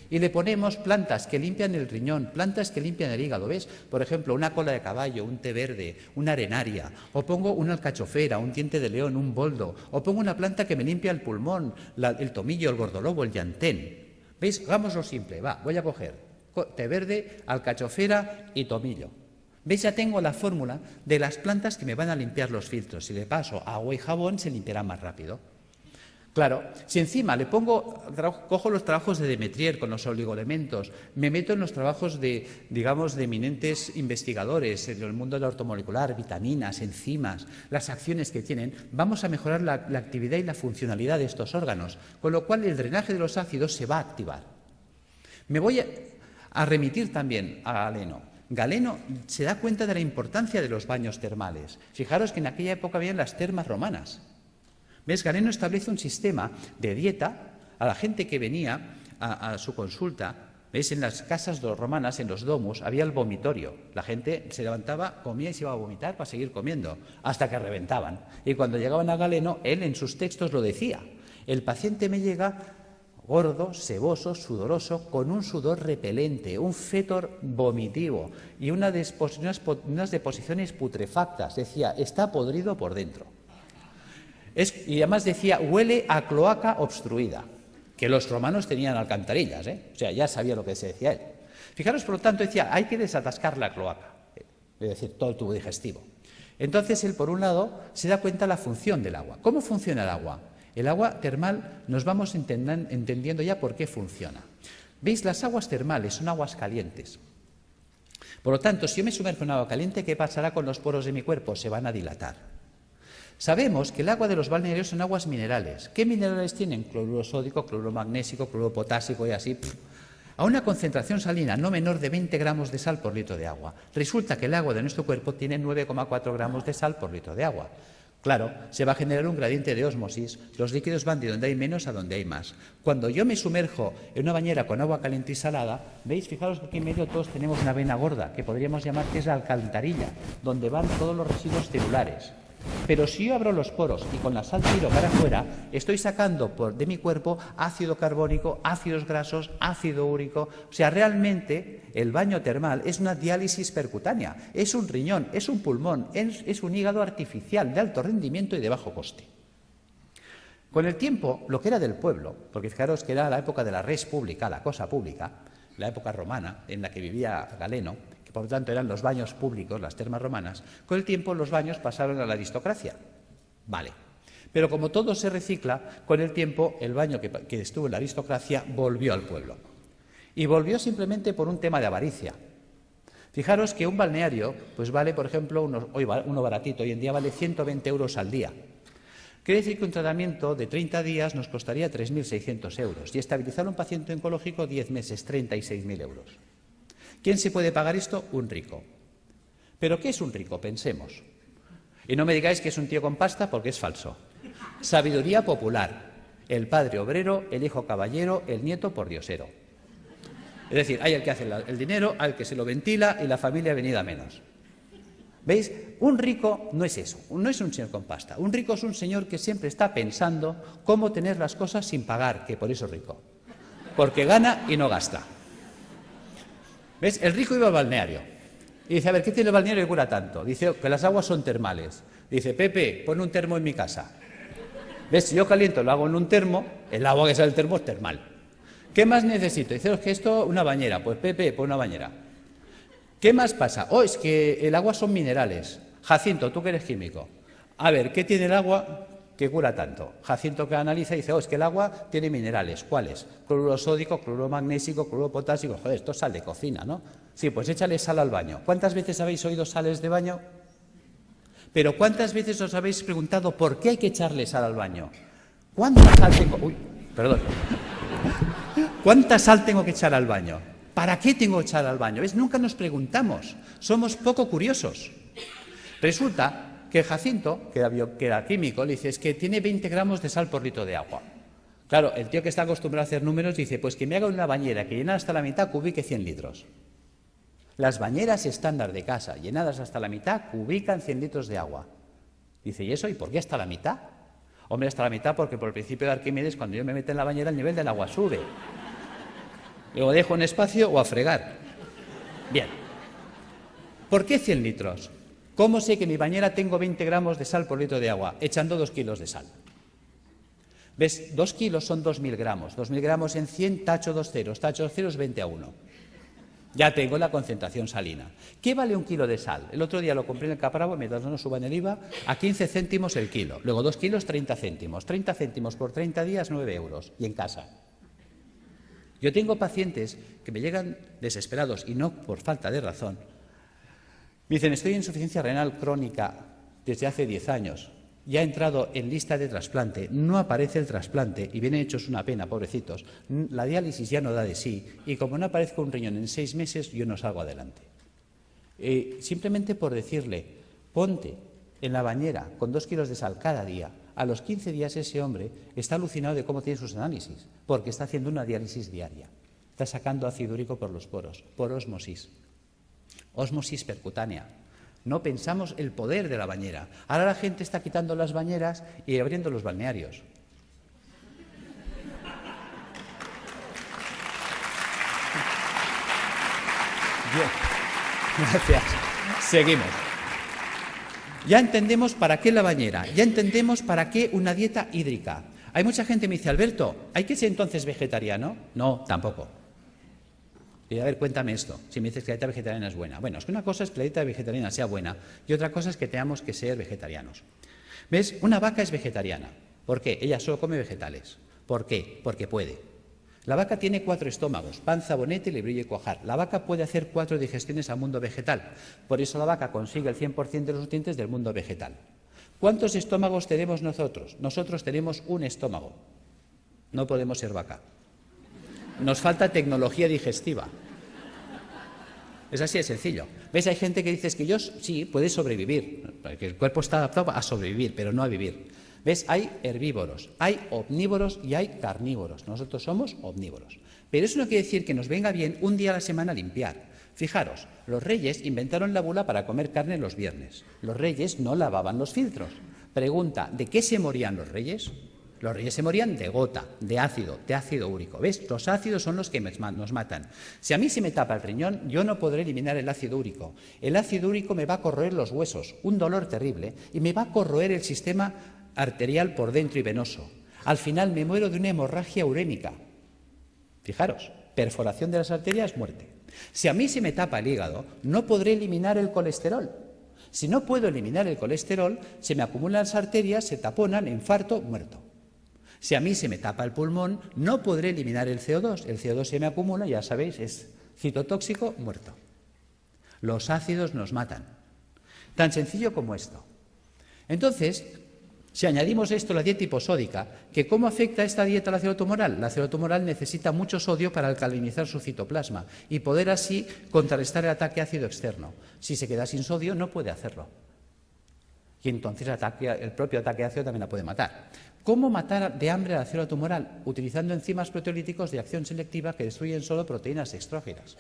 y le ponemos plantas que limpian el riñón, plantas que limpian el hígado, ¿ves? Por ejemplo, una cola de caballo, un té verde, una arenaria, o pongo una alcachofera, un diente de león, un boldo, o pongo una planta que me limpia el pulmón, el tomillo, el gordolobo, el llantén. ¿Veis? Hagámoslo simple, va, voy a coger té verde, alcachofera y tomillo. ¿Veis? Ya tengo la fórmula de las plantas que me van a limpiar los filtros. Si le paso agua y jabón, se limpiará más rápido. Claro, si encima le cojo los trabajos de Demetrier con los oligoelementos, me meto en los trabajos de, digamos, de eminentes investigadores en el mundo de la ortomolecular, vitaminas, enzimas, las acciones que tienen, vamos a mejorar la actividad y la funcionalidad de estos órganos, con lo cual el drenaje de los ácidos se va a activar. Me voy a remitir también a Galeno. Galeno se da cuenta de la importancia de los baños termales. Fijaros que en aquella época habían las termas romanas. ¿Ves? Galeno establece un sistema de dieta a la gente que venía a su consulta. ¿Ves? En las casas romanas, en los domus, había el vomitorio. La gente se levantaba, comía y se iba a vomitar para seguir comiendo, hasta que reventaban. Y cuando llegaban a Galeno, él en sus textos lo decía. El paciente me llega gordo, seboso, sudoroso, con un sudor repelente, un fétor vomitivo y unas deposiciones putrefactas. Decía, está podrido por dentro. Y además decía, huele a cloaca obstruida, que los romanos tenían alcantarillas, o sea, ya sabía lo que se decía él. Fijaros, por lo tanto, decía, hay que desatascar la cloaca, es decir, todo el tubo digestivo. Entonces, él, por un lado, se da cuenta de la función del agua. ¿Cómo funciona el agua? El agua termal nos vamos entendiendo ya por qué funciona. ¿Veis? Las aguas termales son aguas calientes. Por lo tanto, si yo me sumerjo en agua caliente, ¿qué pasará con los poros de mi cuerpo? Se van a dilatar. Sabemos que el agua de los balnearios son aguas minerales. ¿Qué minerales tienen? Cloruro sódico, cloruro magnésico, cloruro potásico y así. A una concentración salina no menor de 20 gramos de sal por litro de agua. Resulta que el agua de nuestro cuerpo tiene 9,4 gramos de sal por litro de agua. Claro, se va a generar un gradiente de ósmosis. Los líquidos van de donde hay menos a donde hay más. Cuando yo me sumerjo en una bañera con agua caliente y salada, ¿veis? Fijaros que aquí en medio todos tenemos una vena gorda, que podríamos llamar que es la alcantarilla, donde van todos los residuos celulares. Pero si yo abro los poros y con la sal tiro para afuera, estoy sacando de mi cuerpo ácido carbónico, ácidos grasos, ácido úrico. O sea, realmente el baño termal es una diálisis percutánea, es un riñón, es un pulmón, es un hígado artificial de alto rendimiento y de bajo coste. Con el tiempo, lo que era del pueblo, porque fijaros que era la época de la res pública, la cosa pública, la época romana en la que vivía Galeno, por lo tanto eran los baños públicos, las termas romanas, con el tiempo los baños pasaron a la aristocracia. Vale. Pero como todo se recicla, con el tiempo el baño que estuvo en la aristocracia volvió al pueblo. Y volvió simplemente por un tema de avaricia. Fijaros que un balneario pues vale, por ejemplo, uno baratito, hoy en día vale 120 euros al día. Quiere decir que un tratamiento de 30 días nos costaría 3.600 euros y estabilizar a un paciente oncológico 10 meses, 36.000 euros. ¿Quién se puede pagar esto? Un rico. ¿Pero qué es un rico? Pensemos. Y no me digáis que es un tío con pasta porque es falso. Sabiduría popular. El padre obrero, el hijo caballero, el nieto pordiosero. Es decir, hay el que hace el dinero, al que se lo ventila y la familia venida menos. ¿Veis? Un rico no es eso, no es un señor con pasta. Un rico es un señor que siempre está pensando cómo tener las cosas sin pagar, que por eso es rico. Porque gana y no gasta. ¿Ves? El rico iba al balneario y dice, a ver, ¿qué tiene el balneario que cura tanto? Dice que las aguas son termales. Dice, Pepe, pon un termo en mi casa. ¿Ves? Si yo caliento lo hago en un termo, el agua que sale del termo es termal. ¿Qué más necesito? Dice, es que esto, una bañera. Pues Pepe, pon una bañera. ¿Qué más pasa? Oh, es que el agua son minerales. Jacinto, tú que eres químico. A ver, ¿qué tiene el agua que cura tanto? Jacinto que analiza y dice, oh, es que el agua tiene minerales. ¿Cuáles? Cloruro sódico, cloruro magnésico, cloruro potásico. Joder, esto es sal de cocina, ¿no? Sí, pues échale sal al baño. ¿Cuántas veces habéis oído sales de baño? Pero ¿cuántas veces os habéis preguntado por qué hay que echarle sal al baño? ¿Cuánta sal tengo? Uy, perdón. ¿Cuánta sal tengo que echar al baño? ¿Para qué tengo que echar al baño? ¿Ves? Nunca nos preguntamos. Somos poco curiosos. Resulta que Jacinto, que era químico, le dice, es que tiene 20 gramos de sal por litro de agua. Claro, el tío que está acostumbrado a hacer números dice, pues que me haga una bañera que llena hasta la mitad cubique 100 litros. Las bañeras estándar de casa, llenadas hasta la mitad, cubican 100 litros de agua. Dice, ¿y eso? ¿Y por qué hasta la mitad? Hombre, hasta la mitad, porque por el principio de Arquímedes, cuando yo me meto en la bañera, el nivel del agua sube. Luego dejo un espacio o a fregar. Bien. ¿Por qué 100 litros? ¿Cómo sé que en mi bañera tengo 20 gramos de sal por litro de agua? Echando 2 kilos de sal. ¿Ves? 2 kilos son 2.000 gramos. 2.000 gramos en 100, tacho 2 ceros. Tacho 2 ceros, 20:1. Ya tengo la concentración salina. ¿Qué vale 1 kilo de sal? El otro día lo compré en el Capravo, mientras no nos suban el IVA, a 15 céntimos el kilo. Luego 2 kilos, 30 céntimos. 30 céntimos por 30 días, 9 euros. Y en casa. Yo tengo pacientes que me llegan desesperados, y no por falta de razón. Me dicen, estoy en insuficiencia renal crónica desde hace 10 años. Ya ha entrado en lista de trasplante, no aparece el trasplante y vienen hechos una pena, pobrecitos. La diálisis ya no da de sí y como no aparezca un riñón en 6 meses, yo no salgo adelante. Simplemente por decirle, ponte en la bañera con 2 kilos de sal cada día, a los 15 días ese hombre está alucinado de cómo tiene sus análisis, porque está haciendo una diálisis diaria. Está sacando ácido úrico por los poros, por ósmosis. Ósmosis percutánea. No pensamos el poder de la bañera. Ahora la gente está quitando las bañeras y abriendo los balnearios. Bien. Gracias. Seguimos. Ya entendemos para qué la bañera, ya entendemos para qué una dieta hídrica. Hay mucha gente que me dice, Alberto, ¿hay que ser entonces vegetariano? No, tampoco. Y a ver, cuéntame esto, si me dices que la dieta vegetariana es buena. Bueno, es que una cosa es que la dieta vegetariana sea buena y otra cosa es que tengamos que ser vegetarianos. ¿Ves? Una vaca es vegetariana. ¿Por qué? Ella solo come vegetales. ¿Por qué? Porque puede. La vaca tiene 4 estómagos, panza, bonete, lebrillo y cuajar. La vaca puede hacer 4 digestiones al mundo vegetal. Por eso la vaca consigue el 100% de los nutrientes del mundo vegetal. ¿Cuántos estómagos tenemos nosotros? Nosotros tenemos un estómago. No podemos ser vaca. Nos falta tecnología digestiva. Es así de sencillo. ¿Ves? Hay gente que dice que yo sí, puede sobrevivir, porque el cuerpo está adaptado a sobrevivir, pero no a vivir. ¿Ves? Hay herbívoros, hay omnívoros y hay carnívoros. Nosotros somos omnívoros. Pero eso no quiere decir que nos venga bien un día a la semana limpiar. Fijaros, los reyes inventaron la bula para comer carne los viernes. Los reyes no lavaban los filtros. Pregunta, ¿de qué se morían los reyes? Los reyes se morían de gota, de ácido úrico. ¿Ves? Los ácidos son los que nos matan. Si a mí se me tapa el riñón, yo no podré eliminar el ácido úrico. El ácido úrico me va a corroer los huesos, un dolor terrible, y me va a corroer el sistema arterial por dentro y venoso. Al final me muero de una hemorragia urémica. Fijaros, perforación de las arterias, muerte. Si a mí se me tapa el hígado, no podré eliminar el colesterol. Si no puedo eliminar el colesterol, se me acumulan las arterias, se taponan, infarto, muerto. Si a mí se me tapa el pulmón, no podré eliminar el CO2. El CO2 se me acumula, ya sabéis, es citotóxico, muerto. Los ácidos nos matan. Tan sencillo como esto. Entonces, si añadimos esto a la dieta hiposódica, que ¿cómo afecta esta dieta a la célula tumoral? La célula tumoral necesita mucho sodio para alcalinizar su citoplasma y poder así contrarrestar el ataque ácido externo. Si se queda sin sodio, no puede hacerlo. Y entonces el propio ataque ácido también la puede matar. ¿Cómo matar de hambre a la célula tumoral? Utilizando enzimas proteolíticos de acción selectiva que destruyen solo proteínas extrógenas.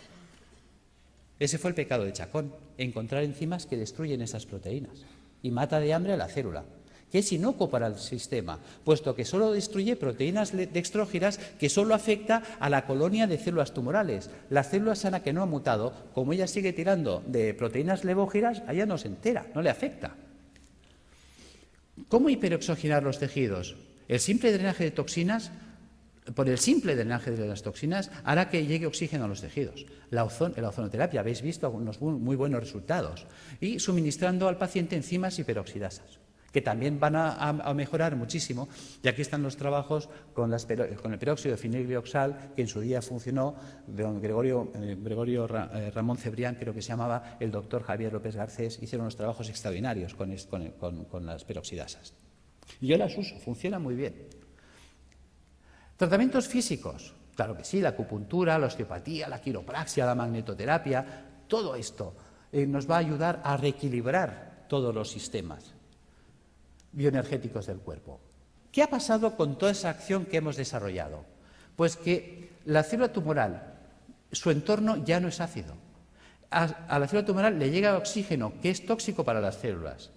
Ese fue el pecado de Chacón, encontrar enzimas que destruyen esas proteínas y mata de hambre a la célula, que es inocuo para el sistema, puesto que solo destruye proteínas dextrógenas que solo afecta a la colonia de células tumorales. La célula sana que no ha mutado, como ella sigue tirando de proteínas levógenas, a ella no se entera, no le afecta. ¿Cómo hiperoxigenar los tejidos? El simple drenaje de toxinas, por el simple drenaje de las toxinas, hará que llegue oxígeno a los tejidos. La ozonoterapia, habéis visto unos muy buenos resultados. Y suministrando al paciente enzimas hiperoxidasas, que también van a mejorar muchísimo. Y aquí están los trabajos con el peróxido de fenilglioxal, que en su día funcionó, de don Gregorio Ramón Cebrián, creo que se llamaba, el doctor Javier López Garcés, hicieron unos trabajos extraordinarios con las peroxidasas. Y yo las uso, funciona muy bien. Tratamientos físicos, claro que sí, la acupuntura, la osteopatía, la quiropraxia, la magnetoterapia, todo esto nos va a ayudar a reequilibrar todos los sistemas bioenergéticos del cuerpo. ¿Qué ha pasado con toda esa acción que hemos desarrollado? Pues que la célula tumoral, su entorno ya no es ácido. A la célula tumoral le llega oxígeno, que es tóxico para las células.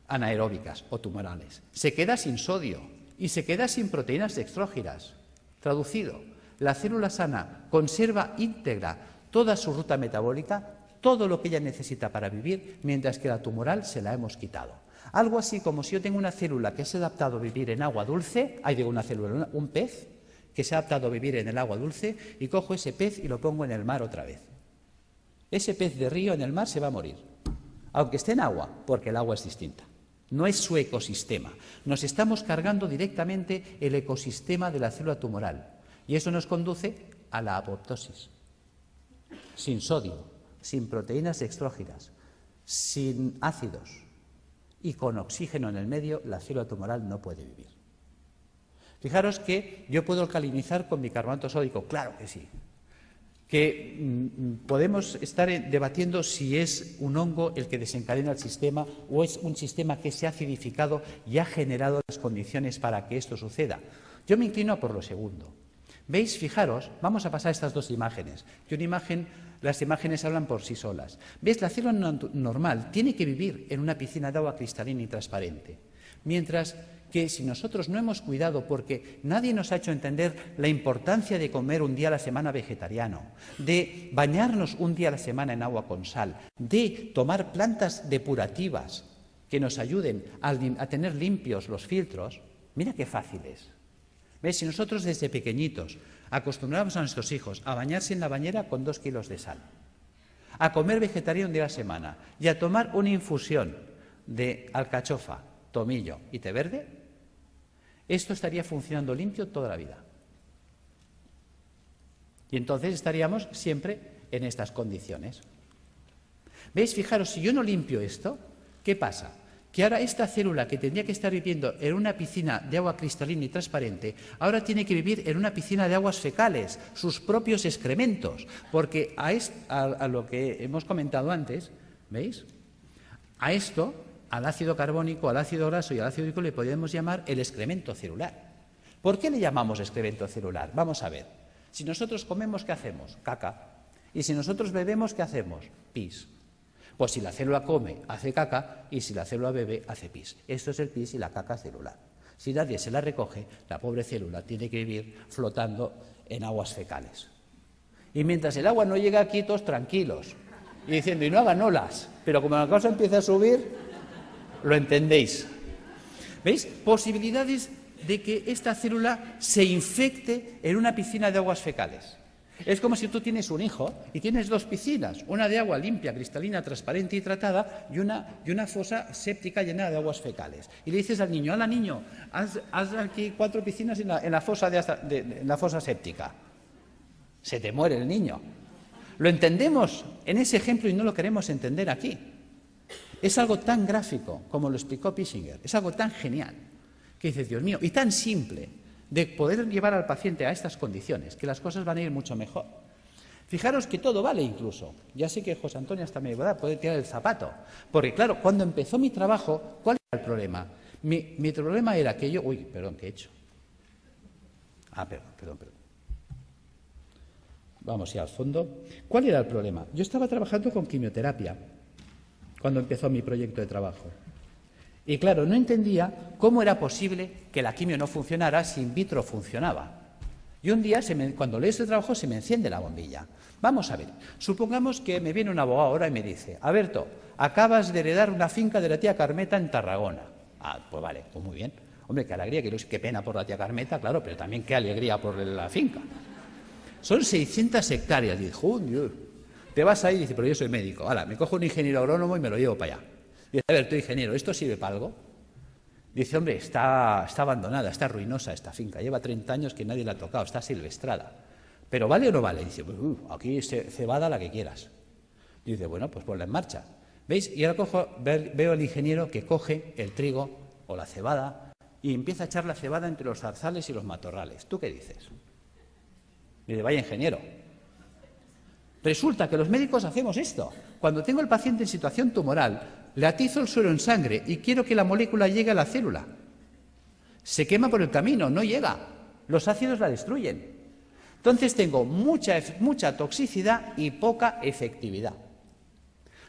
anaeróbicas o tumorales. Se queda sin sodio y se queda sin proteínas dextrógiras. Traducido, la célula sana conserva íntegra toda su ruta metabólica, todo lo que ella necesita para vivir, mientras que la tumoral se la hemos quitado. Algo así como si yo tengo una célula que se ha adaptado a vivir en agua dulce, un pez que se ha adaptado a vivir en el agua dulce, y cojo ese pez y lo pongo en el mar otra vez. Ese pez de río en el mar se va a morir, aunque esté en agua, porque el agua es distinta. No es su ecosistema. Nos estamos cargando directamente el ecosistema de la célula tumoral, y eso nos conduce a la apoptosis. Sin sodio, sin proteínas dextrógiras, sin ácidos y con oxígeno en el medio, la célula tumoral no puede vivir. Fijaros que yo puedo alcalinizar con bicarbonato sódico, claro que sí. Que podemos estar debatiendo si es un hongo el que desencadena el sistema o es un sistema que se ha acidificado y ha generado las condiciones para que esto suceda. Yo me inclino por lo segundo. ¿Veis? Fijaros, vamos a pasar estas dos imágenes. Las imágenes hablan por sí solas. ¿Veis? La célula normal tiene que vivir en una piscina de agua cristalina y transparente. Mientras que si nosotros no hemos cuidado, porque nadie nos ha hecho entender la importancia de comer un día a la semana vegetariano, de bañarnos un día a la semana en agua con sal, de tomar plantas depurativas que nos ayuden a tener limpios los filtros, mira qué fácil es. ¿Ves? Si nosotros desde pequeñitos acostumbramos a nuestros hijos a bañarse en la bañera con 2 kilos de sal, a comer vegetariano un día a la semana y a tomar una infusión de alcachofa, tomillo y té verde, esto estaría funcionando limpio toda la vida. Y entonces estaríamos siempre en estas condiciones. ¿Veis? Fijaros, si yo no limpio esto, ¿qué pasa? Que ahora esta célula que tendría que estar viviendo en una piscina de agua cristalina y transparente, ahora tiene que vivir en una piscina de aguas fecales, sus propios excrementos, porque a lo que hemos comentado antes, ¿veis? A esto, al ácido carbónico, al ácido graso y al ácido úrico le podemos llamar el excremento celular. ¿Por qué le llamamos excremento celular? Vamos a ver. Si nosotros comemos, ¿qué hacemos? Caca. Y si nosotros bebemos, ¿qué hacemos? Pis. Pues si la célula come, hace caca, y si la célula bebe, hace pis. Esto es el pis y la caca celular. Si nadie se la recoge, la pobre célula tiene que vivir flotando en aguas fecales. Y mientras el agua no llega aquí, todos tranquilos, y diciendo, y no hagan olas, pero como la cosa empieza a subir, lo entendéis. ¿Veis? Posibilidades de que esta célula se infecte en una piscina de aguas fecales. Es como si tú tienes un hijo y tienes 2 piscinas, una de agua limpia, cristalina, transparente y tratada y una fosa séptica llena de aguas fecales. Y le dices al niño, hala niño, haz aquí 4 piscinas en la fosa séptica. Se te muere el niño. Lo entendemos en ese ejemplo y no lo queremos entender aquí. Es algo tan gráfico como lo explicó Pischinger, es algo tan genial que dices, Dios mío, y tan simple de poder llevar al paciente a estas condiciones, que las cosas van a ir mucho mejor. Fijaros que todo vale incluso. Ya sé que José Antonio hasta me puede tirar el zapato, porque claro, cuando empezó mi trabajo, ¿cuál era el problema? Mi problema era que yo... Uy, perdón, ¿qué he hecho? Perdón. Vamos ya al fondo. ¿Cuál era el problema? Yo estaba trabajando con quimioterapia cuando empezó mi proyecto de trabajo. Y claro, no entendía cómo era posible que la quimio no funcionara si in vitro funcionaba. Y un día, cuando leo este trabajo, se me enciende la bombilla. Vamos a ver, supongamos que me viene un abogado ahora y me dice, Alberto, acabas de heredar una finca de la tía Carmeta en Tarragona. Pues vale, pues muy bien. Hombre, qué alegría, qué pena por la tía Carmeta, claro, pero también qué alegría por la finca. Son 600 hectáreas. Y dice, Dios, te vas ahí y dice, pero yo soy médico. Ahora, me cojo un ingeniero agrónomo y me lo llevo para allá. Dice, a ver, tú ingeniero, ¿esto sirve para algo? Dice, hombre, está abandonada, está ruinosa esta finca, lleva 30 años que nadie la ha tocado, está silvestrada. ¿Pero vale o no vale? Dice, pues, aquí cebada la que quieras. Dice, bueno, pues ponla en marcha. ¿Veis? Y ahora veo al ingeniero que coge el trigo o la cebada y empieza a echar la cebada entre los zarzales y los matorrales. ¿Tú qué dices? Dice, vaya ingeniero. Resulta que los médicos hacemos esto. Cuando tengo al paciente en situación tumoral, le atizo el suero en sangre y quiero que la molécula llegue a la célula. Se quema por el camino, no llega. Los ácidos la destruyen. Entonces tengo mucha toxicidad y poca efectividad.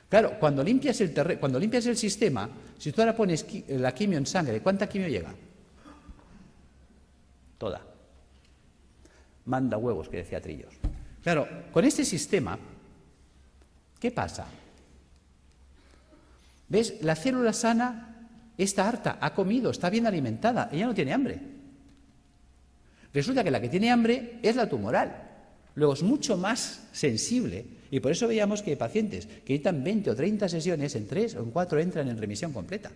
Claro, cuando limpias el sistema, si tú ahora pones la quimio en sangre, ¿cuánta quimio llega? Toda. Manda huevos, que decía Trillos. Claro, con este sistema, ¿qué pasa? ¿Ves? La célula sana está harta, ha comido, está bien alimentada, ella no tiene hambre. Resulta que la que tiene hambre es la tumoral. Luego es mucho más sensible y por eso veíamos que hay pacientes que necesitan 20 o 30 sesiones, en 3 o en 4 entran en remisión completa.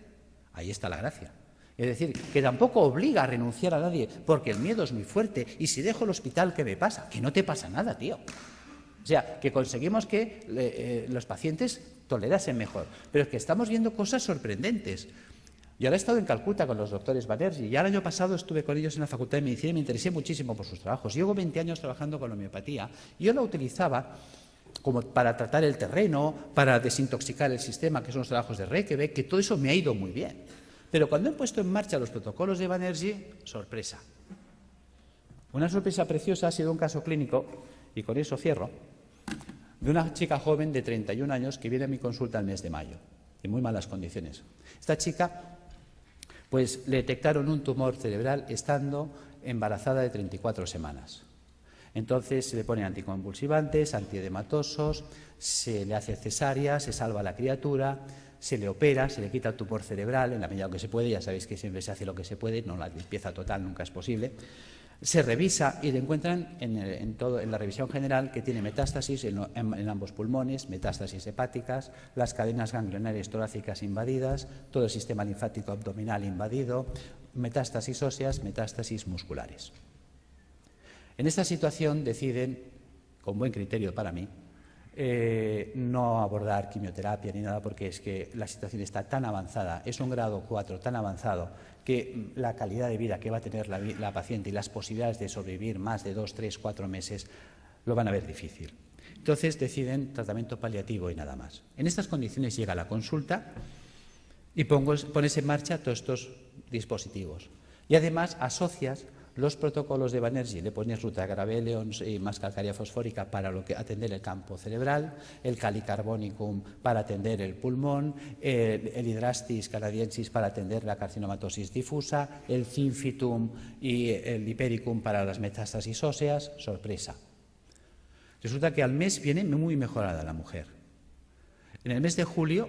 Ahí está la gracia. Es decir, que tampoco obliga a renunciar a nadie porque el miedo es muy fuerte y si dejo el hospital, ¿qué me pasa? Que no te pasa nada, tío. O sea, que conseguimos que los pacientes tolerasen mejor. Pero es que estamos viendo cosas sorprendentes. Yo ahora he estado en Calcuta con los doctores Banerjee y el año pasado estuve con ellos en la Facultad de Medicina y me interesé muchísimo por sus trabajos. Llevo 20 años trabajando con la homeopatía y yo la utilizaba como para tratar el terreno, para desintoxicar el sistema, que son los trabajos de Reykjavik, que todo eso me ha ido muy bien. Pero cuando he puesto en marcha los protocolos de Banerjee, sorpresa. Una sorpresa preciosa ha sido un caso clínico, y con eso cierro, de una chica joven de 31 años que viene a mi consulta el mes de mayo, en muy malas condiciones. Esta chica, pues le detectaron un tumor cerebral estando embarazada de 34 semanas. Entonces se le ponen anticonvulsivantes, antiedematosos, se le hace cesárea, se salva a la criatura, se le opera, se le quita el tumor cerebral en la medida que se puede, ya sabéis que siempre se hace lo que se puede, no la limpieza total nunca es posible. Se revisa y le encuentran en la revisión general que tiene metástasis en ambos pulmones, metástasis hepáticas, las cadenas ganglionares torácicas invadidas, todo el sistema linfático abdominal invadido, metástasis óseas, metástasis musculares. En esta situación deciden, con buen criterio para mí, no abordar quimioterapia ni nada porque es que la situación está tan avanzada, es un grado 4 tan avanzado que la calidad de vida que va a tener la paciente y las posibilidades de sobrevivir más de 2, 3, 4 meses lo van a ver difícil. Entonces deciden tratamiento paliativo y nada más. En estas condiciones llega la consulta y pones en marcha todos estos dispositivos. Y además asocias los protocolos de Banerjee, le pones Rutagraphereon y más calcárea fosfórica para atender el campo cerebral, el Calicarbonicum para atender el pulmón, el Hydrastis canadiensis para atender la carcinomatosis difusa, el Zinfitum y el Hipericum para las metástasis óseas. Sorpresa. Resulta que al mes viene muy mejorada la mujer. En el mes de julio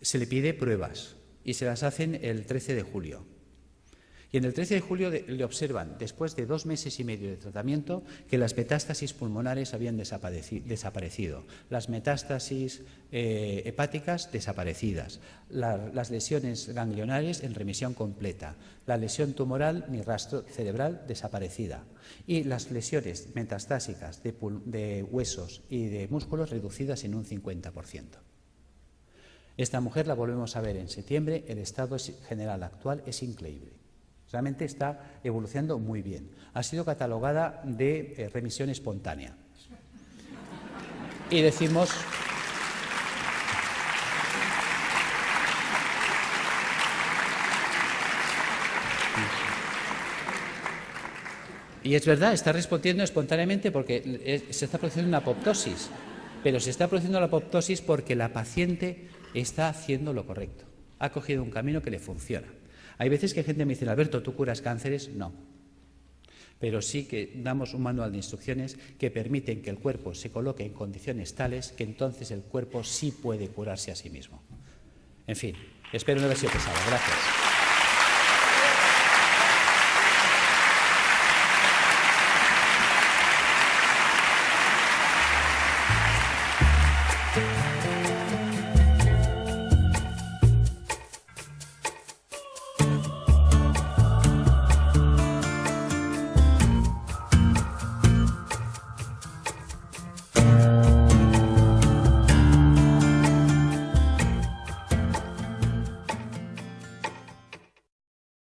se le pide pruebas y se las hacen el 13 de julio. Y en el 13 de julio le observan, después de 2 meses y medio de tratamiento, que las metástasis pulmonares habían desaparecido, las metástasis hepáticas desaparecidas, las lesiones ganglionares en remisión completa, la lesión tumoral ni rastro cerebral desaparecida y las lesiones metastásicas de huesos y de músculos reducidas en un 50%. Esta mujer la volvemos a ver en septiembre, el estado general actual es increíble. Realmente está evolucionando muy bien. Ha sido catalogada de remisión espontánea. Y decimos... Y es verdad, está respondiendo espontáneamente porque se está produciendo una apoptosis. Pero se está produciendo la apoptosis porque la paciente está haciendo lo correcto. Ha cogido un camino que le funciona. Hay veces que gente me dice, Alberto, ¿tú curas cánceres? No. Pero sí que damos un manual de instrucciones que permiten que el cuerpo se coloque en condiciones tales que entonces el cuerpo sí puede curarse a sí mismo. En fin, espero no haber sido pesado. Gracias.